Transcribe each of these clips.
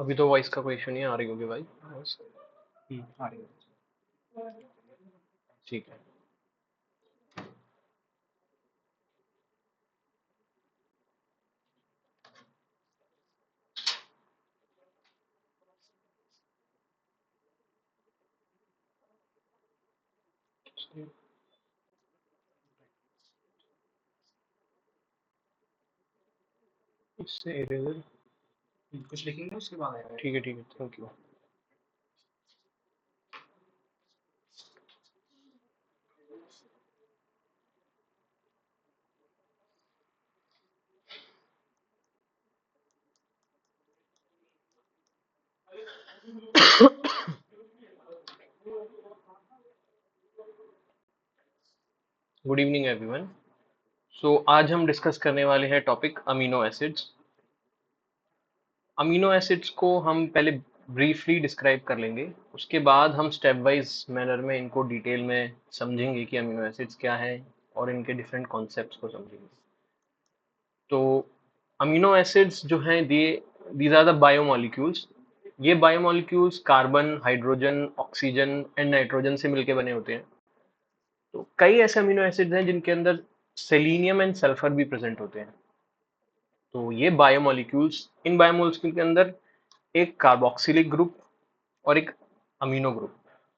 अभी तो वॉइस का कोई इशू नहीं आ रही होगी भाई voice? आ रही है। ठीक है। इससे इरेजर कुछ लिखेंगे उसके बाद आएगा। ठीक है thank you. Good evening everyone. So आज हम डिस्कस करने वाले हैं topic amino acids. Amino acids को हम पहले ब्रीफली डिस्क्राइब कर लेंगे, उसके बाद हम स्टेप वाइज मैनर में इनको डिटेल में समझेंगे कि अमीनो एसिड्स क्या है और इनके डिफरेंट कॉन्सेप्ट्स को समझेंगे। तो अमीनो एसिड्स जो हैं दीज आर द बायोमोलिक्यूल्स। ये biomolecules carbon, hydrogen, oxygen and nitrogen से मिलके बने होते हैं। तो कई ऐसे अमीनो एसिड्स हैं जिनके अंदर सेलेनियम एंड सल्फर भी प्रेजेंट होते हैं। तो ये बायोमोलिक्यूल्स, इन बायोमोलिक्यूल के अंदर एक कार्बोक्सिलिक ग्रुप और एक अमीनो ग्रुप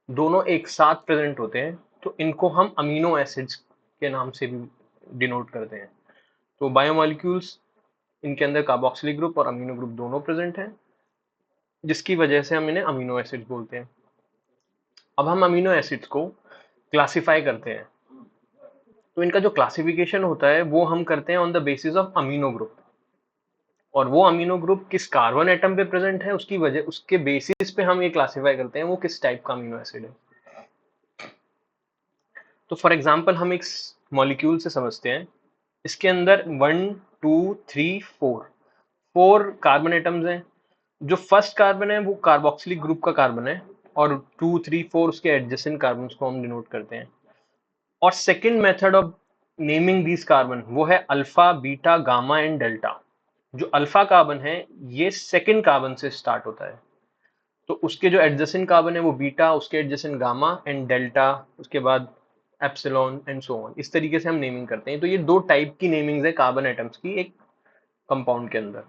दोनों एक साथ प्रेजेंट होते हैं, तो इनको हम अमीनो एसिड्स के नाम से भी डिनोट करते हैं। तो बायोमोलिक्यूल्स, इनके अंदर कार्बोक्सिलिक ग्रुप और अमीनो ग्रुप दोनों प्रेजेंट हैं, जिसकी वजह से हम इन्हें अमीनो एसिड्स बोलते हैं। अब हम अमीनो एसिड्स को क्लासिफाई करते हैं, तो इनका जो क्लासिफिकेशन होता है वो हम करते हैं on the basis of amino group, और वो अमीनो ग्रुप किस कार्बन एटम पे प्रेजेंट है उसकी वजह, उसके बेसिस पे हम ये क्लासिफाई करते हैं वो किस टाइप का अमीनो एसिड है। तो फॉर एग्जांपल हम एक मॉलिक्यूल से समझते हैं, इसके अंदर 1 2 3 4 कार्बन एटम्स हैं। जो फर्स्ट कार्बन है वो कार्बोक्सिलिक ग्रुप का कार्बन है, और 2 3 4 उसके एडजेसेंट कार्बन को हम डिनोट करते हैं। और second method of naming this carbon वो है alpha, beta, gamma and delta. जो अल्फा कार्बन है ये सेकेंड कार्बन से स्टार्ट होता है, तो उसके जो एडजेसेंट कार्बन है वो बीटा, उसके एडजेसेंट गामा एंड डेल्टा, उसके बाद एप्सिलॉन एंड सो ऑन। इस तरीके से हम नेमिंग करते हैं। तो ये दो टाइप की नेमिंग्स है कार्बन एटम्स की एक कंपाउंड के अंदर।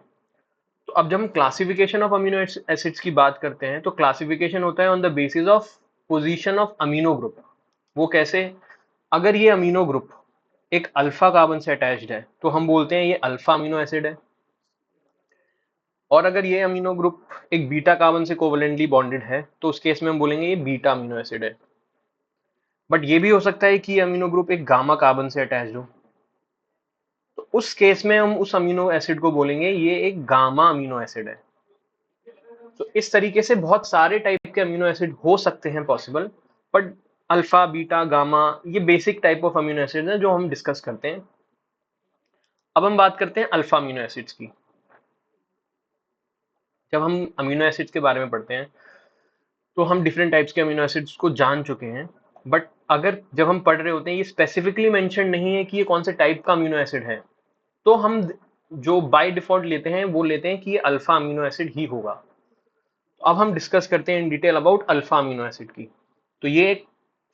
तो अब जब हम क्लासिफिकेशन ऑफ अमीनो एसिड्स की बात करते हैं, तो क्लासिफिकेशन होता है on the basis of position of amino group. वो कैसे? अगर ये अमीनो ग्रुप एक अल्फा कार्बन से अटैच्ड है तो हम बोलते हैं ये अल्फा अमीनो एसिड है, और अगर ये अमीनो ग्रुप एक बीटा कार्बन से कोवेलेंटली बॉन्डेड है तो उस केस में हम बोलेंगे ये बीटा अमीनो एसिड है। बट ये भी हो सकता है कि ये अमीनो ग्रुप एक गामा कार्बन से अटैच्ड हो, तो उस केस में हम उस अमीनो एसिड को बोलेंगे ये एक गामा अमीनो एसिड है। तो इस तरीके से बहुत सारे टाइप के अमीनो एसिड हो सकते हैं possible, but alpha, beta, gamma ये basic type of amino acid हैं जो हम डिस्कस करते हैं। अब हम बात करते हैं अल्फा अमीनो एसिड्स की। जब हम अमीनो एसिड्स के बारे में पढ़ते हैं तो हम डिफरेंट टाइप्स के अमीनो एसिड्स को जान चुके हैं, बट अगर जब हम पढ़ रहे होते हैं ये स्पेसिफिकली मेंशन नहीं है कि ये कौन से टाइप का अमीनो एसिड है, तो हम जो बाय डिफॉल्ट लेते हैं वो लेते हैं कि ये अल्फा अमीनो एसिड ही होगा। तो अब हम डिस्कस करते हैं in detail about alpha amino acid की। तो ये एक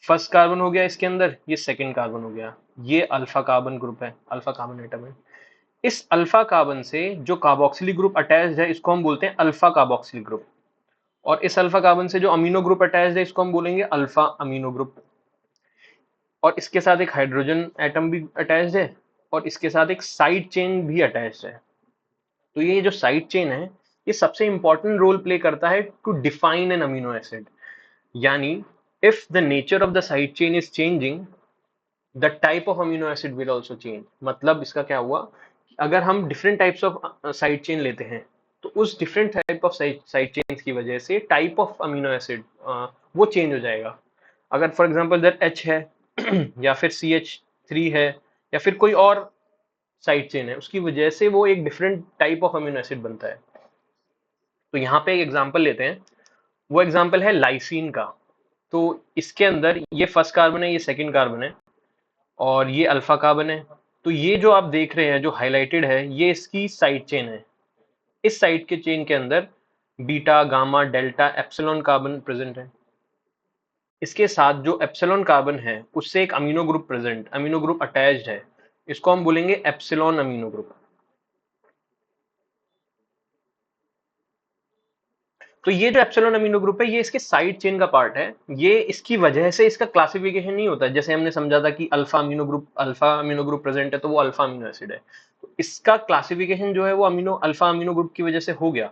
फर्स्ट कार्बन हो गया, इसके अंदर ये सेकेंड कार्बन हो गया, ये अल्फा कार्बन ग्रुप है, अल्फा कार्बन एटम है। इस अल्फा कार्बन से जो कार्बोक्सिलिक ग्रुप अटैच्ड है इसको हम बोलते हैं अल्फा कार्बोक्सिलिक ग्रुप, और इस अल्फा कार्बन से जो अमीनो ग्रुप अटैच्ड है इसको हम बोलेंगे अल्फा अमीनो ग्रुप। और इसके साथ एक हाइड्रोजन एटम भी अटैच्ड है, और इसके साथ एक साइड चेन भी अटैच्ड है। तो ये जो साइड चेन है ये सबसे इंपॉर्टेंट रोल प्ले करता है to define an amino acid. यानी if the nature of the side chain is changing, the type of amino acid will also change. मतलब इसका क्या हुआ, अगर हम different types of side chain लेते हैं तो उस different type of side chains की वजह से टाइप ऑफ अमीनो एसिड वो चेंज हो जाएगा। अगर फॉर एग्जांपल दैट एच है या फिर CH3 है या फिर कोई और साइड चेन है, उसकी वजह से वो एक different type of amino acid बनता है। तो यहाँ पे एक एग्जांपल लेते हैं, वो एग्जांपल है लाइसीन का। तो इसके अंदर ये फर्स्ट कार्बन है, ये सेकंड कार्बन है, और ये अल्फा कार्बन है। तो ये जो आप देख रहे हैं जो हाईलाइटेड है ये इसकी साइड चेन है। इस साइड के चेन के अंदर beta, gamma, delta, epsilon carbon present है। इसके साथ जो एप्सिलॉन कार्बन है उससे एक अमीनो ग्रुप अटैच्ड है, इसको हम बोलेंगे एप्सिलॉन अमीनो ग्रुप। तो ये जो एप्सिलॉन अमीनो ग्रुप है ये इसके साइड चेन का पार्ट है, ये इसकी वजह से इसका क्लासिफिकेशन नहीं होता। जैसे हमने समझा था कि अल्फा अमीनो ग्रुप प्रेजेंट है तो वो अल्फा अमीनो एसिड है, तो इसका क्लासिफिकेशन जो है वो अल्फा अमीनो ग्रुप की वजह से हो गया।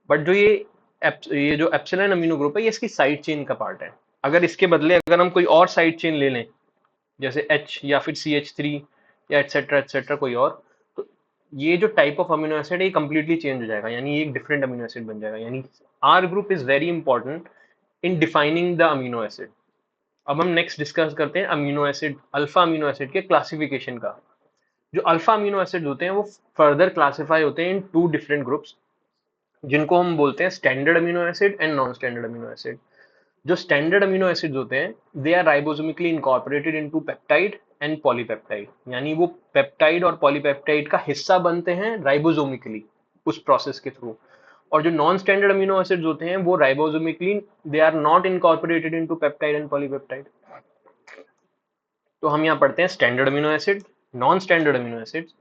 बट जो ये जो एप्सिलॉन अमीनो ग्रुप है ये इसकी साइड चेन का पार्ट है। अगर इसके बदले अगर हम कोई और साइड चेन ले लें, जैसे H या फिर CH3 या एटसेट्रा कोई और, तो ये जो टाइप ऑफ अमीनो एसिड है ये कंप्लीटली चेंज हो जाएगा, यानी ये एक डिफरेंट अमीनो एसिड बन जाएगा। यानी are group is very important in defining the amino acid. अब हम नेक्स्ट डिस्कस करते हैं amino acid, alpha amino acid के क्लासिफिकेशन का। जो अल्फा अमीनो एसिड होते हैं वो फर्दर क्लासिफाई होते हैं इन 2 डिफरेंट ग्रुप्स, जिनको हम बोलते हैं standard amino acid and non standard amino acid. जो स्टैंडर्ड अमीनो एसिड्स होते हैं they are ribosomically incorporated into peptide and polypeptide, यानी वो पेप्टाइड और पॉलीपेप्टाइड का हिस्सा बनते हैं राइबोसोमिकली उस प्रोसेस के थ्रू। और जो नॉन स्टैंडर्ड अमीनो एसिड्स होते हैं वो ribosomically they are not incorporated into peptide and polypeptide. तो हम यहाँ पढ़ते हैं standard amino acid, non standard amino acids.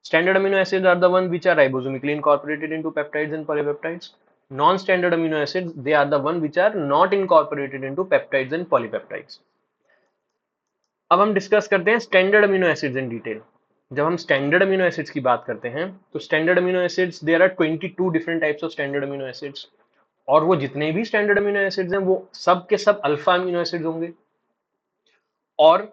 Standard amino acids are the ones which are ribosomically incorporated into peptides and polypeptides. Non-standard amino acids, they are the ones which are not incorporated into peptides and polypeptides. अब हम discuss करते हैं standard amino acids in detail. जब हम standard amino acids की बात करते हैं तो standard amino acids there are 22 different types of standard amino acids, और वो जितने भी स्टैंडर्ड अमीनो एसिड्स हैं वो सब के सब अल्फा अमीनो एसिड्स होंगे। और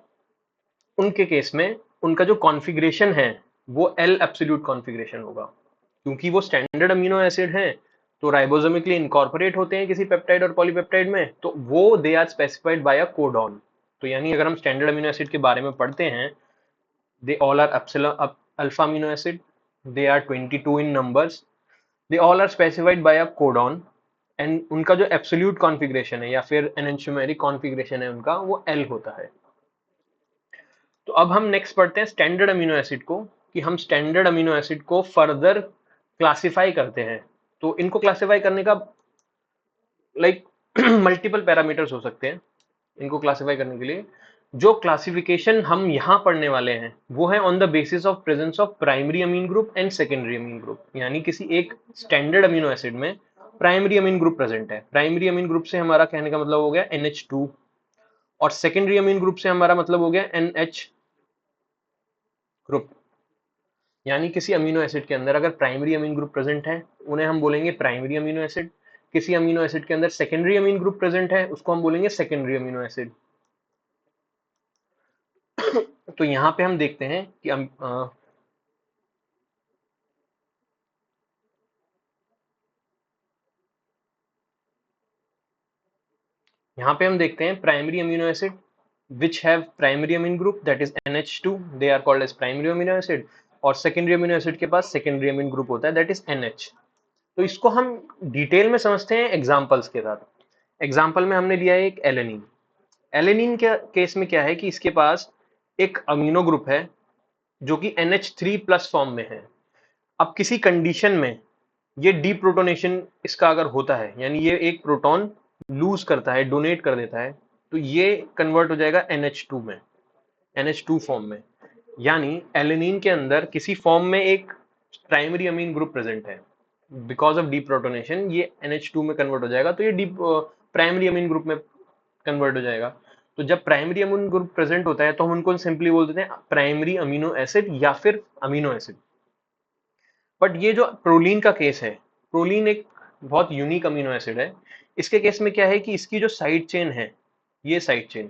उनके केस में उनका जो कॉन्फ़िगरेशन है वो एल एब्सोल्यूट कॉन्फ़िगरेशन होगा, क्योंकि वो स्टैंडर्ड अमीनो एसिड हैं तो राइबोसोमिकली इनकॉर्पोरेट होते हैं किसी पेप्टाइड और पॉलीपेप्टाइड में, तो वो they are specified by a codon. तो यानी अगर हम स्टैंडर्ड अमीनो एसिड के बारे में पढ़ते हैं, they all are alpha amino acid, they are 22 in numbers, they all are specified by a codon, and उनका जो एब्सोल्यूट कॉन्फ़िगरेशन है या फिर एनेंटियोमेरिक कॉन्फ़िगरेशन है उनका वो एल होता है। तो अब हम नेक्स्ट पढ़ते हैं स्टैंडर्ड अमीनो एसिड को, कि हम स्टैंडर्ड अमीनो एसिड को फर्दर क्लासिफाई करते हैं। तो इनको क्लासिफाई करने का लाइक मल्टीपल पैरामीटर्स हो सकते हैं इनको क्लासिफाई करने के लिए। जो क्लासिफिकेशन हम यहाँ पढ़ने वाले हैं वो है on the basis of presence of primary amine group and secondary amine group, यानी किसी एक स्टैंडर्ड अमीनो एसिड में प्राइमरी अमीन ग्रुप प्रेजेंट है। प्राइमरी अमीन ग्रुप से हमारा कहने का मतलब हो गया NH2, और सेकेंडरी अमीन ग्रुप से हमारा मतलब हो गया NH ग्रुप। यानी किसी अमीनो एसिड के अंदर अगर प्राइमरी अमीन ग्रुप प्रेजेंट है उन्हें हम बोलेंगे प्राइमरी अमीनो एसिड, किसी अमीनो एसिड के अंदर सेकेंडरी अमीन ग्रुप प्रेजेंट है उसको हम बोलेंगे सेकेंडरी अमीनो एसिड। तो यहाँ पे हम देखते हैं कि यहाँ पे हम देखते हैं primary amino acid which have primary amine group that is NH2, they are called as primary amino acid, और सेकेंडरी अमीनो एसिड के पास सेकेंडरी अमीन ग्रुप होता है दैट इज NH। तो इसको हम डिटेल में समझते हैं एग्जांपल्स के साथ। एग्जांपल में हमने लिया है एक एलेनिन। एलेनिन के केस में क्या है कि इसके पास एक अमीनो ग्रुप है जो कि NH3 प्लस फॉर्म में है। अब किसी कंडीशन में ये डीप्रोटोनेशन इसका अगर होता है, यानी ये एक प्रोटॉन लूज करता है, डोनेट कर देता है, तो ये कन्वर्ट हो जाएगा NH2 में, NH2 फॉर्म में। यानी एलेनिन के अंदर किसी फॉर्म में एक प्राइमरी अमीन ग्रुप प्रेजेंट है, बिकॉज ऑफ डीप्रोटोनेशन ये NH2 में कन्वर्ट हो जाएगा, तो ये प्राइमरी अमीन ग्रुप में कन्वर्ट हो जाएगा। तो जब प्राइमरी अमीनो ग्रुप प्रेजेंट होता है तो हम उनको सिंपली बोल देते हैं प्राइमरी अमीनो एसिड या फिर अमीनो एसिड। बट ये जो प्रोलीन का केस है, प्रोलीन एक बहुत यूनिक अमीनो एसिड है। इसके केस में क्या है कि इसकी जो साइड चेन है, ये साइड चेन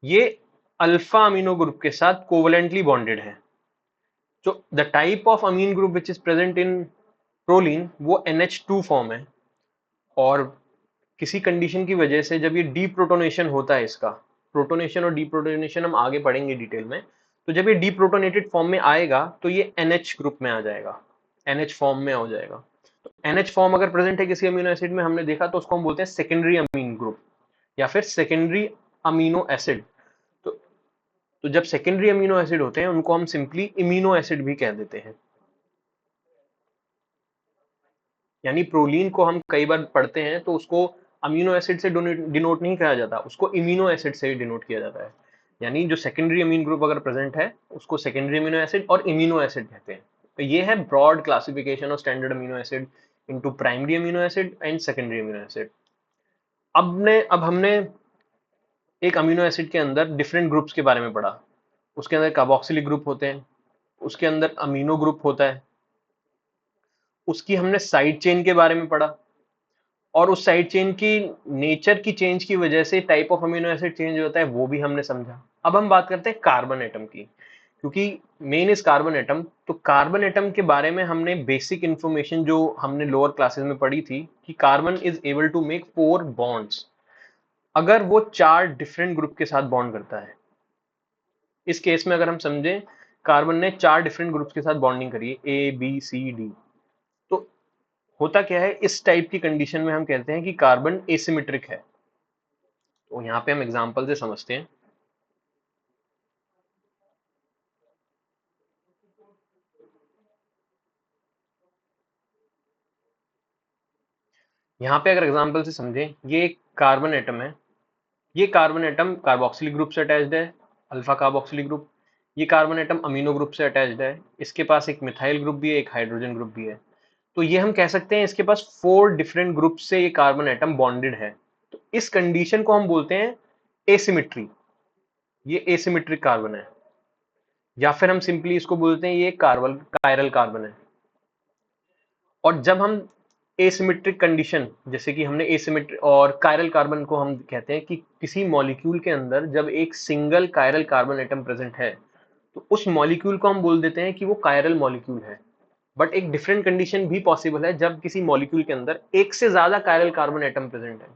ये अल्फा अमीनो ग्रुप के साथ कोवलेंटली बॉन्डेड है। तो the type of amine group which is present in proline वो NH2 फॉर्म है, और किसी कंडीशन की वजह से जब ये डीप्रोटोनेशन होता है, इसका प्रोटोनेशन और डीप्रोटोनेशन हम आगे पढ़ेंगे डिटेल में, तो जब ये डीप्रोटोनेटेड फॉर्म में आएगा तो ये NH ग्रुप में आ जाएगा, NH फॉर्म में हो जाएगा। तो NH फॉर्म अगर प्रेजेंट है किसी अमीनो एसिड में, हमने देखा, तो उसको हम बोलते हैं सेकेंडरी अमीन ग्रुप या फिर सेकेंडरी अमीनो एसिड। तो, तो जब सेकेंडरी अमीनो एसिड होते हैं उनको हम सिंपली इमीनो एसिड भी कह देते हैं। यानी प्रोलीन को हम कई बार पढ़ते हैं तो उसको अमीनो एसिड से डिनोट नहीं किया जाता, उसको इम्यूनो एसिड से डिनोट किया जाता है। यानी जो सेकेंडरी अमीन ग्रुप अगर प्रेजेंट है उसको सेकेंडरी अमीनो एसिड और इम्यूनो एसिड कहते हैं। तो ये है broad classification of standard amino acid into primary amino acid and secondary amino acid. अब हमने एक अमीनो एसिड के अंदर डिफरेंट ग्रुप्स के बारे में पढ़ा। उसके अंदर कार्बोक्सिलिक ग्रुप होते हैं, उसके अंदर अमीनो ग्रुप होता है, उसकी हमने साइड चेन के बारे में पढ़ा, और उस साइड चेन की नेचर की चेंज की वजह से type of amino acid change होता है, वो भी हमने समझा। अब हम बात करते हैं कार्बन एटम की, क्योंकि मेन इज कार्बन एटम। तो कार्बन एटम के बारे में हमने बेसिक इंफॉर्मेशन जो हमने लोअर क्लासेस में पढ़ी थी कि carbon is able to make 4 bonds अगर वो 4 डिफरेंट ग्रुप के साथ बॉन्ड करता है। इस केस में अगर हम समझें, कार्बन ने 4 डिफरेंट ग्रुप्स के साथ बॉन्डिंग करी है, ए बी सी डी। तो होता क्या है, इस टाइप की कंडीशन में हम कहते हैं कि कार्बन एसिमेट्रिक है। तो यहाँ पे हम एग्जांपल से समझते हैं। यहाँ पे अगर एग्जांपल से समझें, ये एक कार्बन एटम है। ये कार्बन एटम कार्बोक्सिलिक ग्रुप से अटैच्ड है, अल्फा कार्बोक्सिलिक ग्रुप। ये कार्बन एटम अमीनो ग्रुप से अटैच्ड है, इसके पास एक मिथाइल ग्रुप भी है, एक हाइड्रोजन ग्रुप भी है। तो ये हम कह सकते हैं इसके पास 4 डिफरेंट ग्रुप से ये कार्बन एटम बॉन्डेड है। तो इस कंडीशन को हम बोलते हैं एसिमेट्री। ये एसिमेट्रिक कार्बन है, या फिर हम सिंपली इसको बोलते हैं ये कार्बन कायरल कार्बन है। और जब हम एसिमेट्रिक कंडीशन, जैसे कि हमने एसिमेट्रिक और कायरल कार्बन को हम कहते हैं कि किसी मॉलिक्यूल के अंदर जब एक single chiral carbon atom present है तो उस मॉलिक्यूल को हम बोल देते हैं कि वो कायरल मॉलिक्यूल है। बट एक डिफरेंट कंडीशन भी पॉसिबल है जब किसी मॉलिक्यूल के अंदर एक से ज्यादा कायरल कार्बन एटम प्रेजेंट है।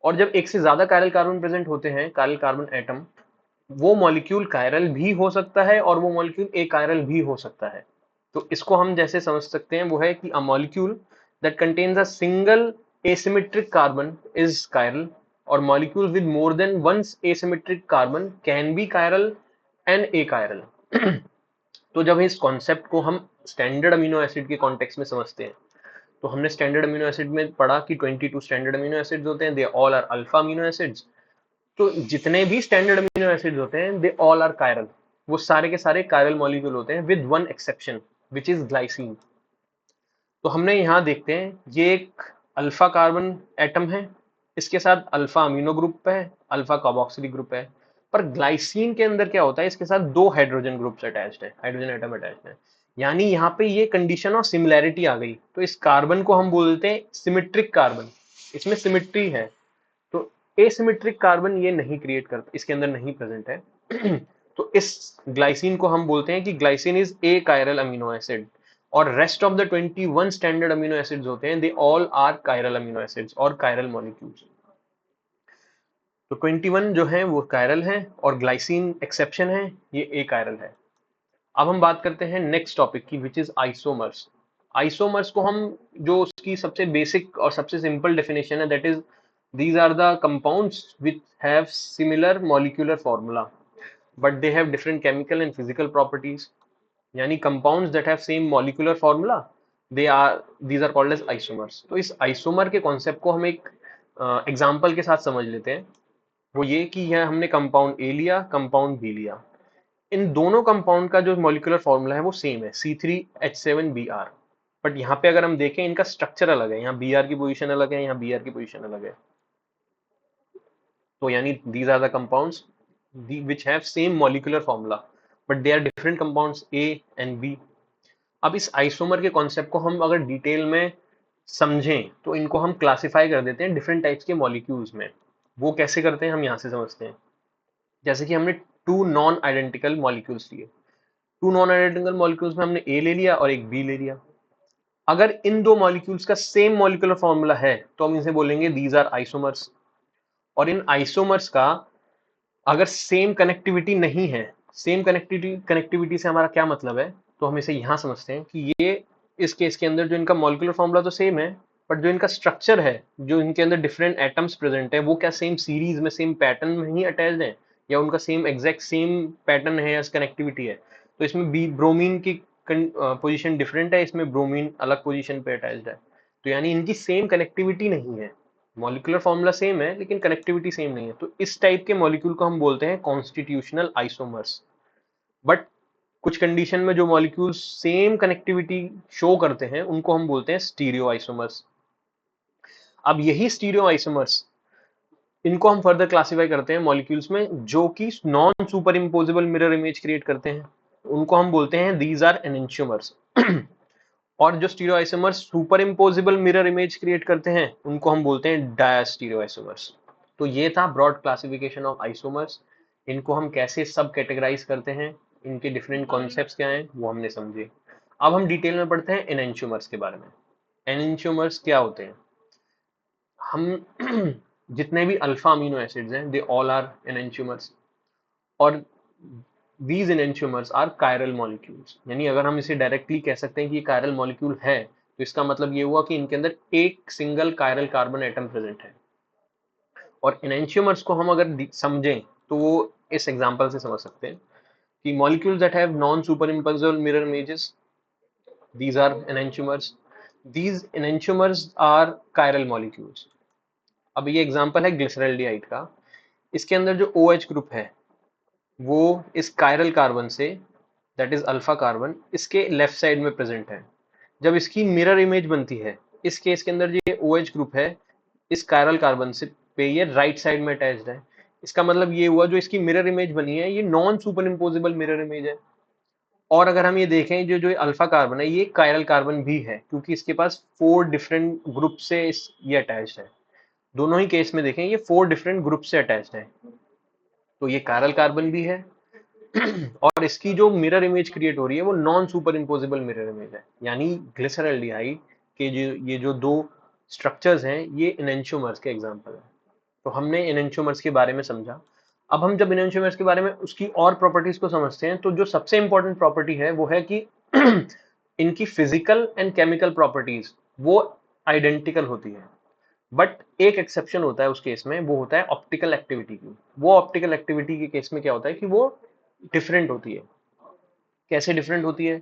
और जब एक से ज्यादा कायरल कार्बन प्रेजेंट होते हैं, कायरल कार्बन एटम, वो मॉलिक्यूल कायरल भी हो सकता है और वो मॉलिक्यूल अकायरल भी हो सकता है। तो इसको हम जैसे समझ सकते हैं वो है कि a molecule that contains a single asymmetric carbon is chiral, or molecules with more than one asymmetric carbon can be chiral and achiral। तो जब इस कॉन्सेप्ट को हम स्टैंडर्ड अमीनो एसिड के कॉन्टेक्स्ट में समझते हैं, तो हमने स्टैंडर्ड अमीनो एसिड में पढ़ा कि 22 स्टैंडर्ड अमीनो एसिड्स होते हैं, they all are alpha amino acids. तो जितने भी स्टैंडर्ड अमीनो एसिड्स होते हैं दे ऑल आर कायरल, वो सारे के सारे कायरल मॉलिक्यूल होते हैं with one exception which is glycine. तो हमने यहाँ देखते हैं ये एक अल्फा कार्बन एटम है, इसके साथ अल्फा अमीनो ग्रुप है, अल्फा कार्बोक्सिलिक ग्रुप है। पर ग्लाइसिन के अंदर क्या होता है, इसके साथ 2 हाइड्रोजन ग्रुप्स अटैच्ड है, हाइड्रोजन एटम अटैच्ड है। यानी यहाँ पे ये कंडीशन ऑफ सिमिलैरिटी आ गई, तो इस कार्बन को हम बोलते हैं सिमेट्रिक कार्बन, इसमें सिमेट्री है। तो एसिमेट्रिक कार्बन ये नहीं क्रिएट करता, इसके अंदर नहीं प्रेजेंट है। तो इस ग्लाइसिन को हम बोलते हैं कि glycine is achiral amino acid. और rest of the 21 standard amino acids होते हैं, they all are chiral amino acids और कायरल मॉलिक्यूल्स। तो 21 जो है वो कायरल है और ग्लाइसिन एक्सेप्शन है, ये ए कायरल है। अब हम बात करते हैं नेक्स्ट टॉपिक की, विच इज आइसोमर्स। आइसोमर्स को हम, जो उसकी सबसे बेसिक और सबसे सिंपल डेफिनेशन है, that is these are the compounds which have similar molecular formula but they have different chemical and physical properties। यानी compounds that have same molecular formula, they are these are called as isomers। तो इस isomer के concept को हम एक example के साथ समझ लेते हैं। वो ये कि यह हमने कंपाउंड ए लिया, कंपाउंड बी लिया। इन दोनों कंपाउंड का जो मॉलिक्यूलर फॉर्मूला है वो सेम है, C3H7Br। बट यहाँ पे अगर हम देखें इनका स्ट्रक्चर अलग है, यहाँ Br की पोजीशन अलग है, यहाँ Br की पोजीशन अलग है। तो यानी these are the compounds which have same molecular formula but they are different compounds A and B। अब इस आइसोमर के कॉन्सेप्ट को हम अगर डिटेल में समझें तो इनको हम क्लासिफाई कर देते हैं डिफरेंट टाइप्स के मॉलिक्यूल्स में। वो कैसे करते हैं हम यहाँ से समझते हैं। जैसे कि हमने 2 नॉन आइडेंटिकल मॉलिक्यूल्स लिए, 2 नॉन आइडेंटिकल मॉलिक्यूल्स में हमने ए ले लिया और एक बी ले लिया। अगर इन दो मॉलिक्यूल्स का सेम मॉलिक्यूलर फॉर्मूला है तो हम इसे बोलेंगे दीज आर आइसोमर्स। और इन आइसोमर्स का अगर सेम कनेक्टिविटी नहीं है, सेम कनेक्टिविटी से हमारा क्या मतलब है, तो हम इसे यहां समझते हैं कि ये इस केस के अंदर जो इनका मॉलिक्यूलर फॉर्मूला तो सेम है, बट जो इनका स्ट्रक्चर है, जो इनके अंदर डिफरेंट एटम्स प्रेजेंट है, वो क्या सेम सीरीज में सेम पैटर्न में ही अटैच्ड है, या उनका सेम एग्जैक्ट सेम पैटर्न है या कनेक्टिविटी है। तो इसमें बी ब्रोमीन की पोजीशन डिफरेंट है, इसमें ब्रोमीन अलग पोजीशन पे अटैच्ड है। तो यानी इनकी सेम कनेक्टिविटी नहीं है, मॉलिक्यूलर फॉर्मूला सेम है लेकिन कनेक्टिविटी सेम नहीं है। तो इस टाइप के मॉलिक्यूल को हम बोलते हैं कॉन्स्टिट्यूशनल आइसोमर्स। बट कुछ कंडीशन में जो मॉलिक्यूल सेम कनेक्टिविटी शो करते हैं उनको हम बोलते हैं स्टीरियो आइसोमर्स। अब यही स्टीरियो आइसोमर्स, इनको हम फर्दर क्लासिफाई करते हैं मॉलिक्यूल्स में जो कि non super imposable mirror image create करते हैं, उनको हम बोलते हैं दीज आर एनेंटियोमर्स। और जो stereo isomers super imposable mirror image create करते हैं उनको हम बोलते हैं डायस्टीरियो आइसोमर्स। तो ये था ब्रॉड क्लासिफिकेशन ऑफ आइसोमर्स। इनको हम कैसे सब कैटेगराइज करते हैं, इनके डिफरेंट कॉन्सेप्ट्स क्या हैं वो हमने समझे। अब हम डिटेल में पढ़ते हैं एनेंटियोमर्स के बारे में। एनेंटियोमर्स क्या होते हैं? हम जितने भी अल्फा अमीनो एसिड्स हैं दे ऑल आर एनेंटियोमर्स। और these enantiomers are chiral molecules, यानी अगर हम इसे डायरेक्टली कह सकते हैं कि ये chiral molecule है तो इसका मतलब ये हुआ कि इनके अंदर एक single chiral carbon atom present है। और enantiomers को हम अगर समझें तो वो इस एग्जांपल से समझ सकते हैं कि molecules that have non superimposable mirror images, these are enantiomers. These enantiomers are chiral molecules. अब ये एग्जांपल है ग्लिसरल्डिहाइड का। इसके अंदर जो OH ग्रुप है वो इस कायरल कार्बन से, दैट इज अल्फा कार्बन, इसके लेफ्ट साइड में प्रेजेंट है। जब इसकी मिरर इमेज बनती है, इस केस के अंदर जो ये OH ग्रुप है इस कायरल कार्बन से पे ये राइट साइड में अटैच्ड है। इसका मतलब ये हुआ जो इसकी मिरर इमेज बनी है ये non super imposable mirror image है। और अगर हम ये देखें जो जो अल्फा कार्बन है ये कायरल कार्बन भी है क्योंकि इसके पास 4 डिफरेंट ग्रुप से ये अटैच्ड है। दोनों ही केस में देखें ये 4 डिफरेंट ग्रुप से अटैच्ड है, तो ये कायरल कार्बन भी है। और इसकी जो मिरर इमेज क्रिएट हो रही है वो non super imposable mirror image है। यानी ग्लिसरल्डिहाइड के जो ये जो दो स्ट्रक्चर्स हैं ये एनेंटियोमर्स के एग्जांपल है। तो हमने एनेंटियोमर्स के बारे में समझा। अब हम जब एनेंटियोमर्स के बारे में उसकी और प्रॉपर्टीज को समझते हैं तो जो सबसे इंपॉर्टेंट प्रॉपर्टी है वो है कि इनकी फिजिकल एंड केमिकल प्रॉपर्टीज वो आइडेंटिकल होती है। बट एक एक्सेप्शन होता है उस केस में, वो होता है ऑप्टिकल एक्टिविटी की। वो ऑप्टिकल एक्टिविटी के केस में क्या होता है कि वो डिफरेंट होती है। कैसे डिफरेंट होती है?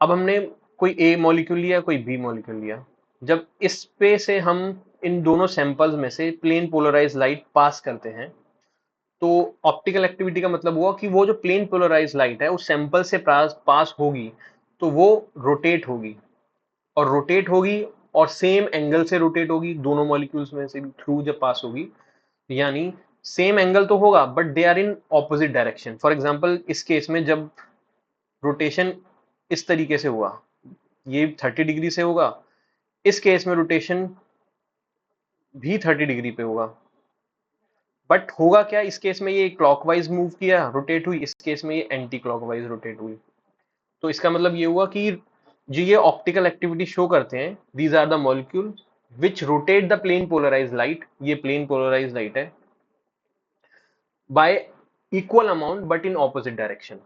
अब हमने कोई ए मॉलिक्यूल लिया कोई बी मॉलिक्यूल लिया, जब इस पे से हम इन दोनों सैंपल्स में से प्लेन पोलराइज लाइट पास करते हैं तो ऑप्टिकल एक्टिविटी का मतलब हुआ कि वो जो प्लेन पोलराइज लाइट है उस सैंपल से पास होगी तो वो रोटेट होगी। और रोटेट होगी और सेम एंगल से रोटेट होगी दोनों मॉलिक्यूल्स में से थ्रू जब पास होगी। यानी सेम एंगल तो होगा but they are in opposite direction. For example इस केस में जब रोटेशन इस तरीके से हुआ, ये 30 डिग्री से होगा, इस केस में रोटेशन भी 30 डिग्री पे होगा। बट होगा क्या, इस केस में ये क्लॉकवाइज मूव किया रोटेट हुई, इस केस में ये एंटी क्लॉकवाइज रोटेट हुई। तो इसका मतलब ये हुआ कि जो ये ऑप्टिकल एक्टिविटी शो करते हैं these are the molecule which rotate the plane polarise light, ये प्लेन पोलराइज लाइट है, by equal amount but in opposite direction.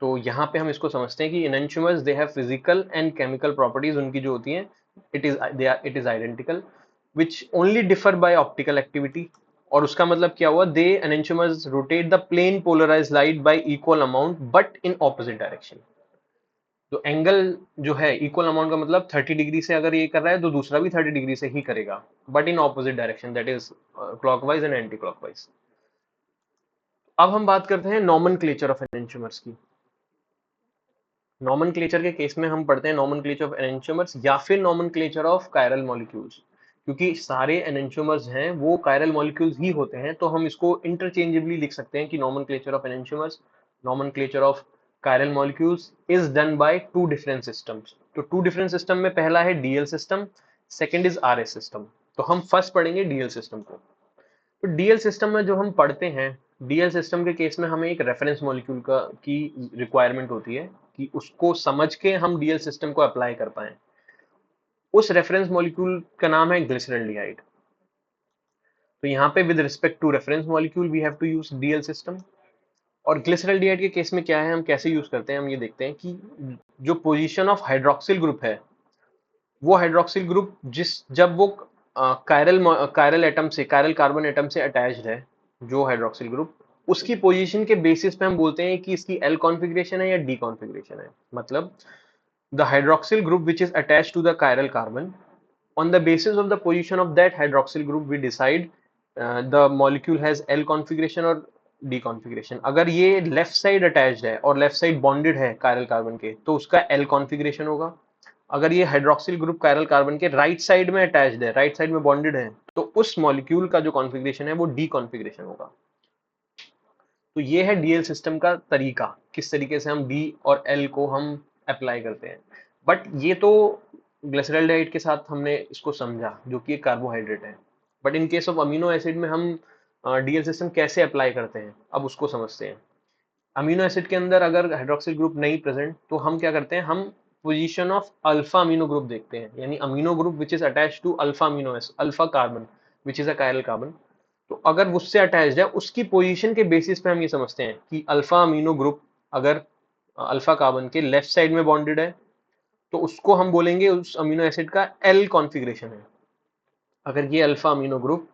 तो यहाँ पे हम इसको समझते हैं कि enantiomers they have physical and chemical properties, उनकी जो होती हैं it is identical which only differ by optical activity. और उसका मतलब क्या हुआ, they enantiomers rotate the plane polarise light by equal amount but in opposite direction. तो एंगल जो है इक्वल अमाउंट का मतलब 30 डिग्री से अगर ये कर रहा है तो दूसरा भी 30 डिग्री से ही करेगा but in opposite direction, that is clockwise and anti clockwise. अब हम बात करते हैं नॉमेनक्लेचर ऑफ एनेंटियोमर्स की। नॉमेनक्लेचर के केस में हम पढ़ते हैं नॉमेनक्लेचर ऑफ एनेंटियोमर्स या फिर नॉमेनक्लेचर ऑफ कायरल मॉलिक्यूल्स। क्योंकि सारे एनेंटियोमर्स हैं वो कायरल मॉलिक्यूल्स ही होते हैं तो हम इसको इंटरचेंजेबली लिख सकते हैं कि nomenclature of enantiomers, nomenclature of chiral molecules is done by two different systems. तो टू डिफरेंट सिस्टम में पहला है DL system, second is RS system. तो हम फर्स्ट पढ़ेंगे डीएल सिस्टम को। तो डीएल सिस्टम में जो हम पढ़ते हैं, डीएल सिस्टम के केस में हमें एक रेफरेंस मॉलिक्यूल का की रिक्वायरमेंट होती है कि उसको समझ के हम डीएल सिस्टम को अप्लाई कर पाए। उस रेफरेंस मॉलिक्यूल का नाम है ग्लिसरल्डिहाइड। तो यहाँ पे with respect to reference molecule we have to use DL system. और ग्लिसरल्डिहाइड के केस में क्या है, हम कैसे यूज करते हैं, हम ये देखते हैं कि जो पोजीशन ऑफ हाइड्रोक्सिल ग्रुप है वो हाइड्रोक्सिल ग्रुप जब वो कायरल एटम से, कायरल कार्बन एटम से अटैच्ड है जो हाइड्रोक्सिल ग्रुप, उसकी पोजीशन के बेसिस पे हम बोलते हैं कि इसकी एल कॉन्फ़िगरेशन है या डी कॉन्फ़िगरेशन है। मतलब the hydroxyl group which is attached to the chiral carbon On the basis of the position of that hydroxyl group we decide the molecule has L configuration और D configuration. अगर ये left side attached है और left side bonded है chiral carbon के तो उसका L configuration होगा. अगर ये हाइड्रोक्सिल ग्रुप कायरल कार्बन के राइट साइड में अटैच्ड है, राइट साइड में बॉन्डेड है, तो उस मॉलिक्यूल का जो कॉन्फ़िगरेशन है वो डी कॉन्फ़िगरेशन होगा. तो ये है डीएल सिस्टम का तरीका, किस तरीके से हम डी और एल को हम अप्लाई करते हैं. बट ये तो ग्लिसरॉल्डिहाइड के साथ हमने इसको समझा जो कि एक कार्बोहाइड्रेट है. But in case of amino acid में हम डीएल सिस्टम कैसे अप्लाई करते हैं अब उसको समझते हैं. अमीनो एसिड के अंदर अगर हाइड्रोक्सिल ग्रुप नहीं प्रेजेंट तो हम क्या करते हैं, हम position of alpha amino group देखते हैं, यानी amino group which is attached to alpha amino acid, alpha carbon which is a chiral carbon. तो अगर उससे अटैच्ड है उसकी पोजीशन के बेसिस पे हम ये समझते हैं कि अल्फा अमीनो ग्रुप अगर अल्फा कार्बन के लेफ्ट साइड में बॉन्डेड है तो उसको हम बोलेंगे उस अमीनो एसिड का एल कॉन्फ़िगरेशन है. अगर ये अल्फा अमीनो ग्रुप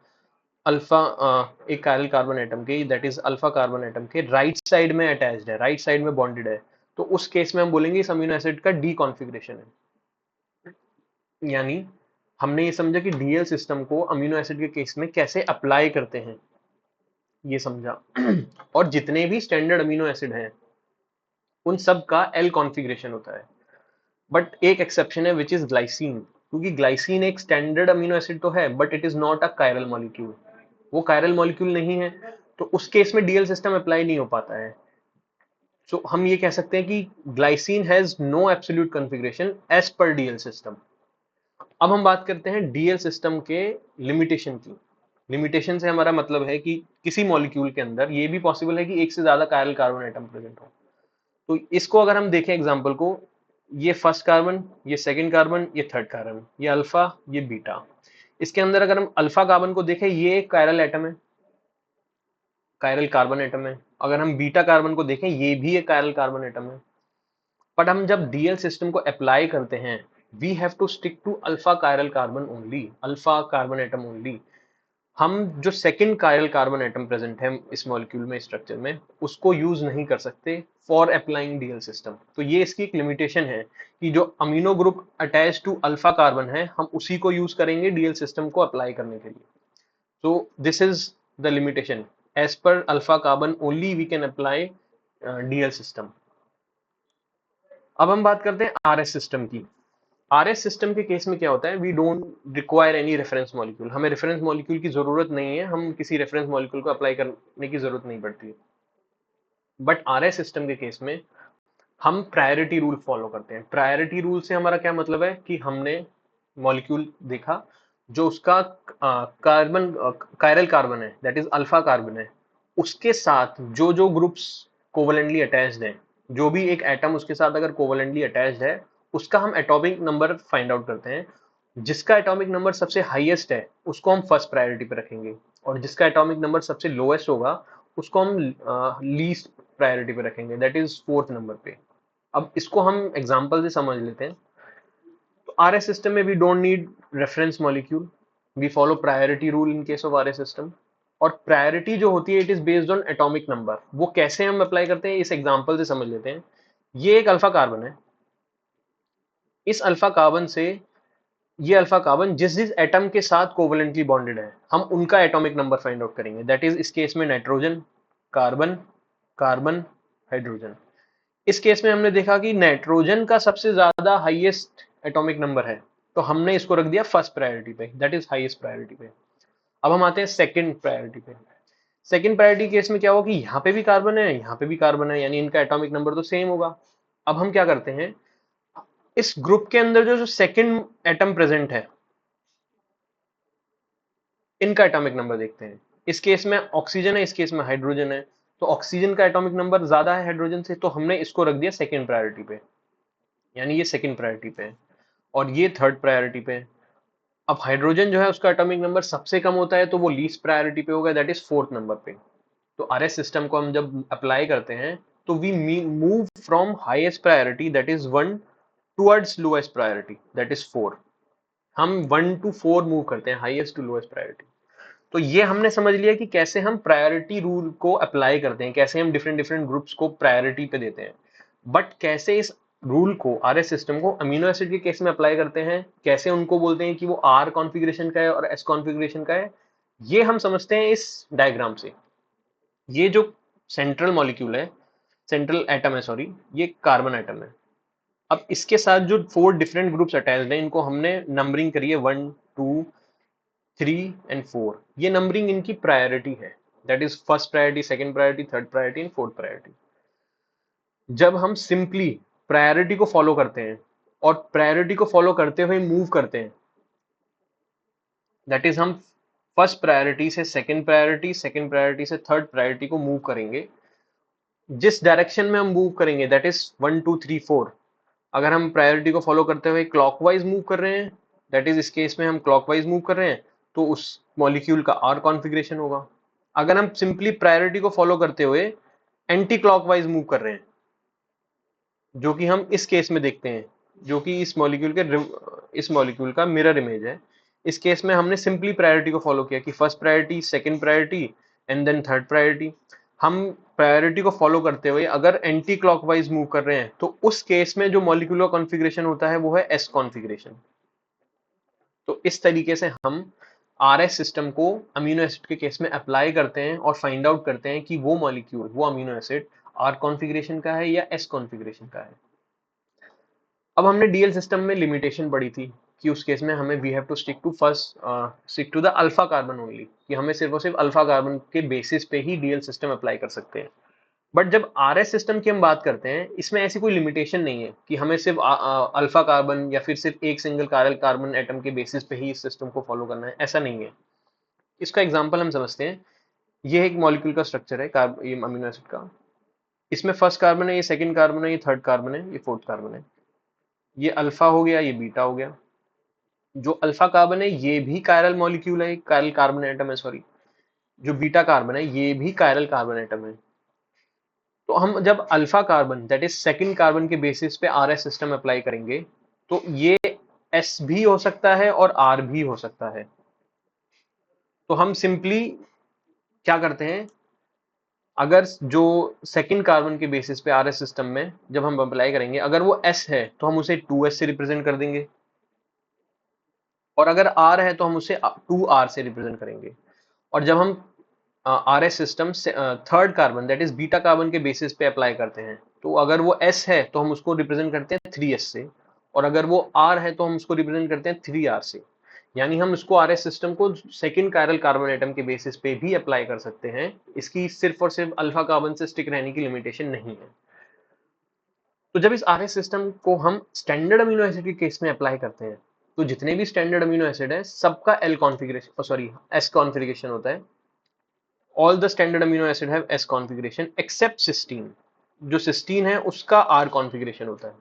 अल्फा एक कायरल कार्बन एटम के, that is alpha carbon atom के राइट साइड में अटैच्ड है, राइट साइड में बॉन्डेड है, तो उस केस में हम बोलेंगे इस अमीनो एसिड का डी कॉन्फ़िगरेशन है. यानी हमने ये समझा कि डीएल सिस्टम को अमीनो एसिड के केस में कैसे अप्लाई करते हैं, ये समझा. और जितने भी स्टैंडर्ड अमीनो एसिड हैं उन सब का एल कॉन्फ़िगरेशन होता है. बट एक एक्सेप्शन है विच इज ग्लाइसिन, क्योंकि ग्लाइसिन एक स्टैंडर्ड अमीनो एसिड तो है but it is not a chiral molecule, वो कायरल मॉलिक्यूल नहीं है, तो उस केस में डीएल सिस्टम अप्लाई नहीं हो पाता है. सो हम ये कह सकते हैं कि glycine has no absolute configuration as per DL system. अब हम बात करते हैं डीएल सिस्टम के लिमिटेशन की. लिमिटेशन से हमारा मतलब है कि किसी मॉलिक्यूल के अंदर ये भी पॉसिबल है कि एक से ज्यादा कायरल कार्बन एटम प्रेजेंट हो. तो इसको अगर हम देखें एग्जांपल को, ये फर्स्ट कार्बन, ये सेकंड कार्बन, ये थर्ड कार्बन, ये अल्फा, ये बीटा. इसके अंदर अगर हम अल्फा कार्बन को देखें ये एक कायरल एटम है, कायरल कार्बन एटम है. अगर हम बीटा कार्बन को देखें ये भी एक कायरल कार्बन एटम है. बट हम जब डीएल सिस्टम को अप्लाई करते हैं we have to stick to alpha chiral carbon only, alpha carbon atom only. हम जो second chiral carbon atom present है इस मॉलिक्यूल में, स्ट्रक्चर में, उसको यूज नहीं कर सकते फॉर अप्लाइंग डीएल सिस्टम. तो ये इसकी एक लिमिटेशन है कि जो amino group attach to alpha carbon है हम उसी को यूज करेंगे डीएल सिस्टम को अप्लाई करने के लिए. so this is the limitation, as per alpha carbon only we can apply DL system. अब हम बात करते हैं आरएस सिस्टम की. आरएस सिस्टम के केस में क्या होता है, we don't require any reference molecule, हमें रेफरेंस मॉलिक्यूल की जरूरत नहीं है, हम किसी रेफरेंस मॉलिक्यूल को अप्लाई करने की जरूरत नहीं पड़ती है. बट आरएस सिस्टम के केस में हम प्रायोरिटी रूल फॉलो करते हैं. प्रायोरिटी रूल से हमारा क्या मतलब है कि हमने मॉलिक्यूल देखा जो उसका कार्बन कायरल कार्बन है, दैट इज अल्फा कार्बन है, उसके साथ जो जो ग्रुप्स कोवलेंटली अटैच्ड हैं, जो भी एक एटम उसके साथ अगर कोवलेंटली अटैच्ड है उसका हम एटॉमिक नंबर फाइंड आउट करते हैं. जिसका एटॉमिक नंबर सबसे हाईएस्ट है उसको हम फर्स्ट प्रायोरिटी पे रखेंगे और जिसका एटॉमिक नंबर सबसे लोएस्ट होगा उसको हम लीस्ट प्रायोरिटी पे रखेंगे, दैट इज फोर्थ नंबर पे. अब इसको हम एग्जांपल से समझ लेते हैं. तो आरएस सिस्टम में we don't need reference molecule, we follow priority rule in case of RS system. और प्रायोरिटी जो होती है it is based on atomic number. वो कैसे हम अप्लाई करते हैं इस एग्जांपल से समझ लेते हैं. ये एक अल्फा कार्बन है, इस अल्फा कार्बन से ये अल्फा कार्बन जिस जिस एटम के साथ कोवलेंटली बॉन्डेड है हम उनका एटॉमिक नंबर फाइंड आउट करेंगे, दैट इज इस केस में नाइट्रोजन, कार्बन, कार्बन, हाइड्रोजन. इस केस में हमने देखा कि नाइट्रोजन का सबसे ज्यादा हाईएस्ट एटॉमिक नंबर है तो हमने इसको रख दिया फर्स्ट प्रायोरिटी पे, दैट इज हाईएस्ट प्रायोरिटी पे. अब हम आते हैं सेकंड प्रायोरिटी पे. सेकंड प्रायोरिटी केस में क्या होगा कि यहाँ पे भी कार्बन है, यहाँ पे भी कार्बन है, यानी इनका एटॉमिक नंबर तो सेम होगा. अब हम क्या करते हैं, इस ग्रुप के अंदर जो जो सेकंड एटम प्रेजेंट है इनका एटॉमिक नंबर देखते हैं. इस केस में ऑक्सीजन है, इस केस में हाइड्रोजन है, तो ऑक्सीजन का एटॉमिक नंबर ज्यादा है हाइड्रोजन से, तो हमने इसको रख दिया सेकंड प्रायोरिटी पे, यानी ये सेकंड प्रायोरिटी पे है और ये थर्ड प्रायोरिटी पे है. अब हाइड्रोजन जो है उसका एटॉमिक नंबर सबसे कम होता है तो वो लीस्ट प्रायोरिटी पे होगा, दैट इज फोर्थ नंबर पे. तो आरएस सिस्टम को हम जब अप्लाई करते हैं तो we move from highest priority that is 1 towards lowest priority that is 4. हम 1 to 4 मूव करते हैं, हाईएस्ट टू लोएस्ट प्रायोरिटी. तो ये हमने समझ लिया कि कैसे हम प्रायोरिटी रूल को अप्लाई करते हैं, कैसे हम डिफरेंट डिफरेंट ग्रुप्स को प्रायोरिटी पे देते हैं. बट कैसे इस रूल को, आरएस सिस्टम को अमीनो एसिड के केस में अप्लाई करते हैं, कैसे उनको बोलते हैं कि वो आर कॉन्फ़िगरेशन का है और एस कॉन्फ़िगरेशन का है, ये हम समझते हैं इस डायग्राम से। ये जो सेंट्रल मॉलिक्यूल है, सेंट्रल एटम है सॉरी, ये कार्बन एटम है। अब इसके साथ जो 4 डिफरेंट ग्रुप्स अटैच्ड हैं, इनको हमने नंबरिंग करी है 1 2 3 एंड 4। ये नंबरिंग इनकी प्रायोरिटी है, that is first priority, second priority, third priority and fourth priority. जब हम सिंपली प्रायोरिटी को फॉलो करते हैं और प्रायोरिटी को फॉलो करते हुए मूव करते हैं, दैट इज हम फर्स्ट प्रायोरिटी से सेकंड प्रायोरिटी से थर्ड प्रायोरिटी को मूव करेंगे, जिस डायरेक्शन में हम मूव करेंगे दैट इज 1 2 3 4। अगर हम प्रायोरिटी को फॉलो करते हुए क्लॉकवाइज मूव कर रहे हैं, दैट इज इस केस में हम क्लॉकवाइज मूव कर रहे हैं, तो उस मॉलिक्यूल का आर कॉन्फ़िगरेशन होगा। अगर हम सिंपली प्रायोरिटी को फॉलो करते हुए एंटी क्लॉकवाइज मूव कर रहे हैं, जो कि हम इस केस में देखते हैं, जो कि इस मॉलिक्यूल का मिरर इमेज है। इस केस में हमने सिंपली प्रायोरिटी को फॉलो किया कि first priority, second priority and then third priority. हम प्रायोरिटी को फॉलो करते हुए अगर एंटी क्लॉकवाइज मूव कर रहे हैं, तो उस केस में जो मॉलिक्यूलर कॉन्फ़िगरेशन होता है वो है एस कॉन्फ़िगरेशन। तो इस तरीके से हम आरएस सिस्टम को अमीनो एसिड के केस में अप्लाई करते हैं और फाइंड आउट करते हैं कि वो मॉलिक्यूल, वो अमीनो एसिड आर कॉन्फ़िगरेशन का है या एस कॉन्फ़िगरेशन का है। अब हमने डीएल सिस्टम में लिमिटेशन पढ़ी थी कि उस केस में हमें we have to stick to the alpha carbon only, कि हमें सिर्फ और सिर्फ अल्फा कार्बन के बेसिस पे ही डीएल सिस्टम अप्लाई कर सकते हैं। बट जब आरएस सिस्टम की हम बात करते हैं, इसमें ऐसी कोई लिमिटेशन नहीं है कि हमें सिर्फ अल्फा कार्बन या फिर सिर्फ एक सिंगल कायरल कार्बन एटम के बेसिस पे ही इस सिस्टम को फॉलो करना है, ऐसा नहीं है। इसका एग्जांपल हम समझते हैं। ये एक मॉलिक्यूल का स्ट्रक्चर है, ये अमीनो एसिड का। इसमें फर्स्ट कार्बन है, ये सेकंड कार्बन है, ये थर्ड कार्बन है, ये फोर्थ कार्बन है। ये अल्फा हो गया, ये बीटा हो गया। जो अल्फा कार्बन है ये भी कायरल मॉलिक्यूल है, कायरल कार्बन एटम है सॉरी। जो बीटा कार्बन है ये भी कायरल कार्बन एटम है। तो हम जब alpha carbon that is second carbon के बेसिस पे आरएस सिस्टम अप्लाई करेंगे, तो ये एस भी हो सकता है और आर भी हो सकता है। तो हम सिंपली क्या करते हैं, अगर जो सेकंड कार्बन के बेसिस पे आरएस सिस्टम में जब हम अप्लाई करेंगे, अगर वो एस है तो हम उसे 2s से रिप्रेजेंट कर देंगे, और अगर आर है तो हम उसे 2r से रिप्रेजेंट करेंगे। और जब हम आरएस सिस्टम से third carbon that is beta carbon के बेसिस पे अप्लाई करते हैं, तो अगर वो एस है तो हम उसको रिप्रेजेंट करते हैं 3s से, और अगर वो आर है तो हम उसको रिप्रेजेंट करते हैं 3r से। यानी हम इसको आरएस सिस्टम को सेकंड कायरल कार्बन एटम के बेसिस पे भी अप्लाई कर सकते हैं। इसकी सिर्फ और सिर्फ अल्फा कार्बन से स्टिक रहने की लिमिटेशन नहीं है। तो जब इस आरएस सिस्टम को हम स्टैंडर्ड अमीनो एसिड के केस में अप्लाई करते हैं, तो जितने भी स्टैंडर्ड अमीनो एसिड है सबका L configuration sorry S configuration होता है। All the standard amino acid have S configuration except cysteine. जो सिस्टीन है उसका आर कॉन्फ़िगरेशन होता है।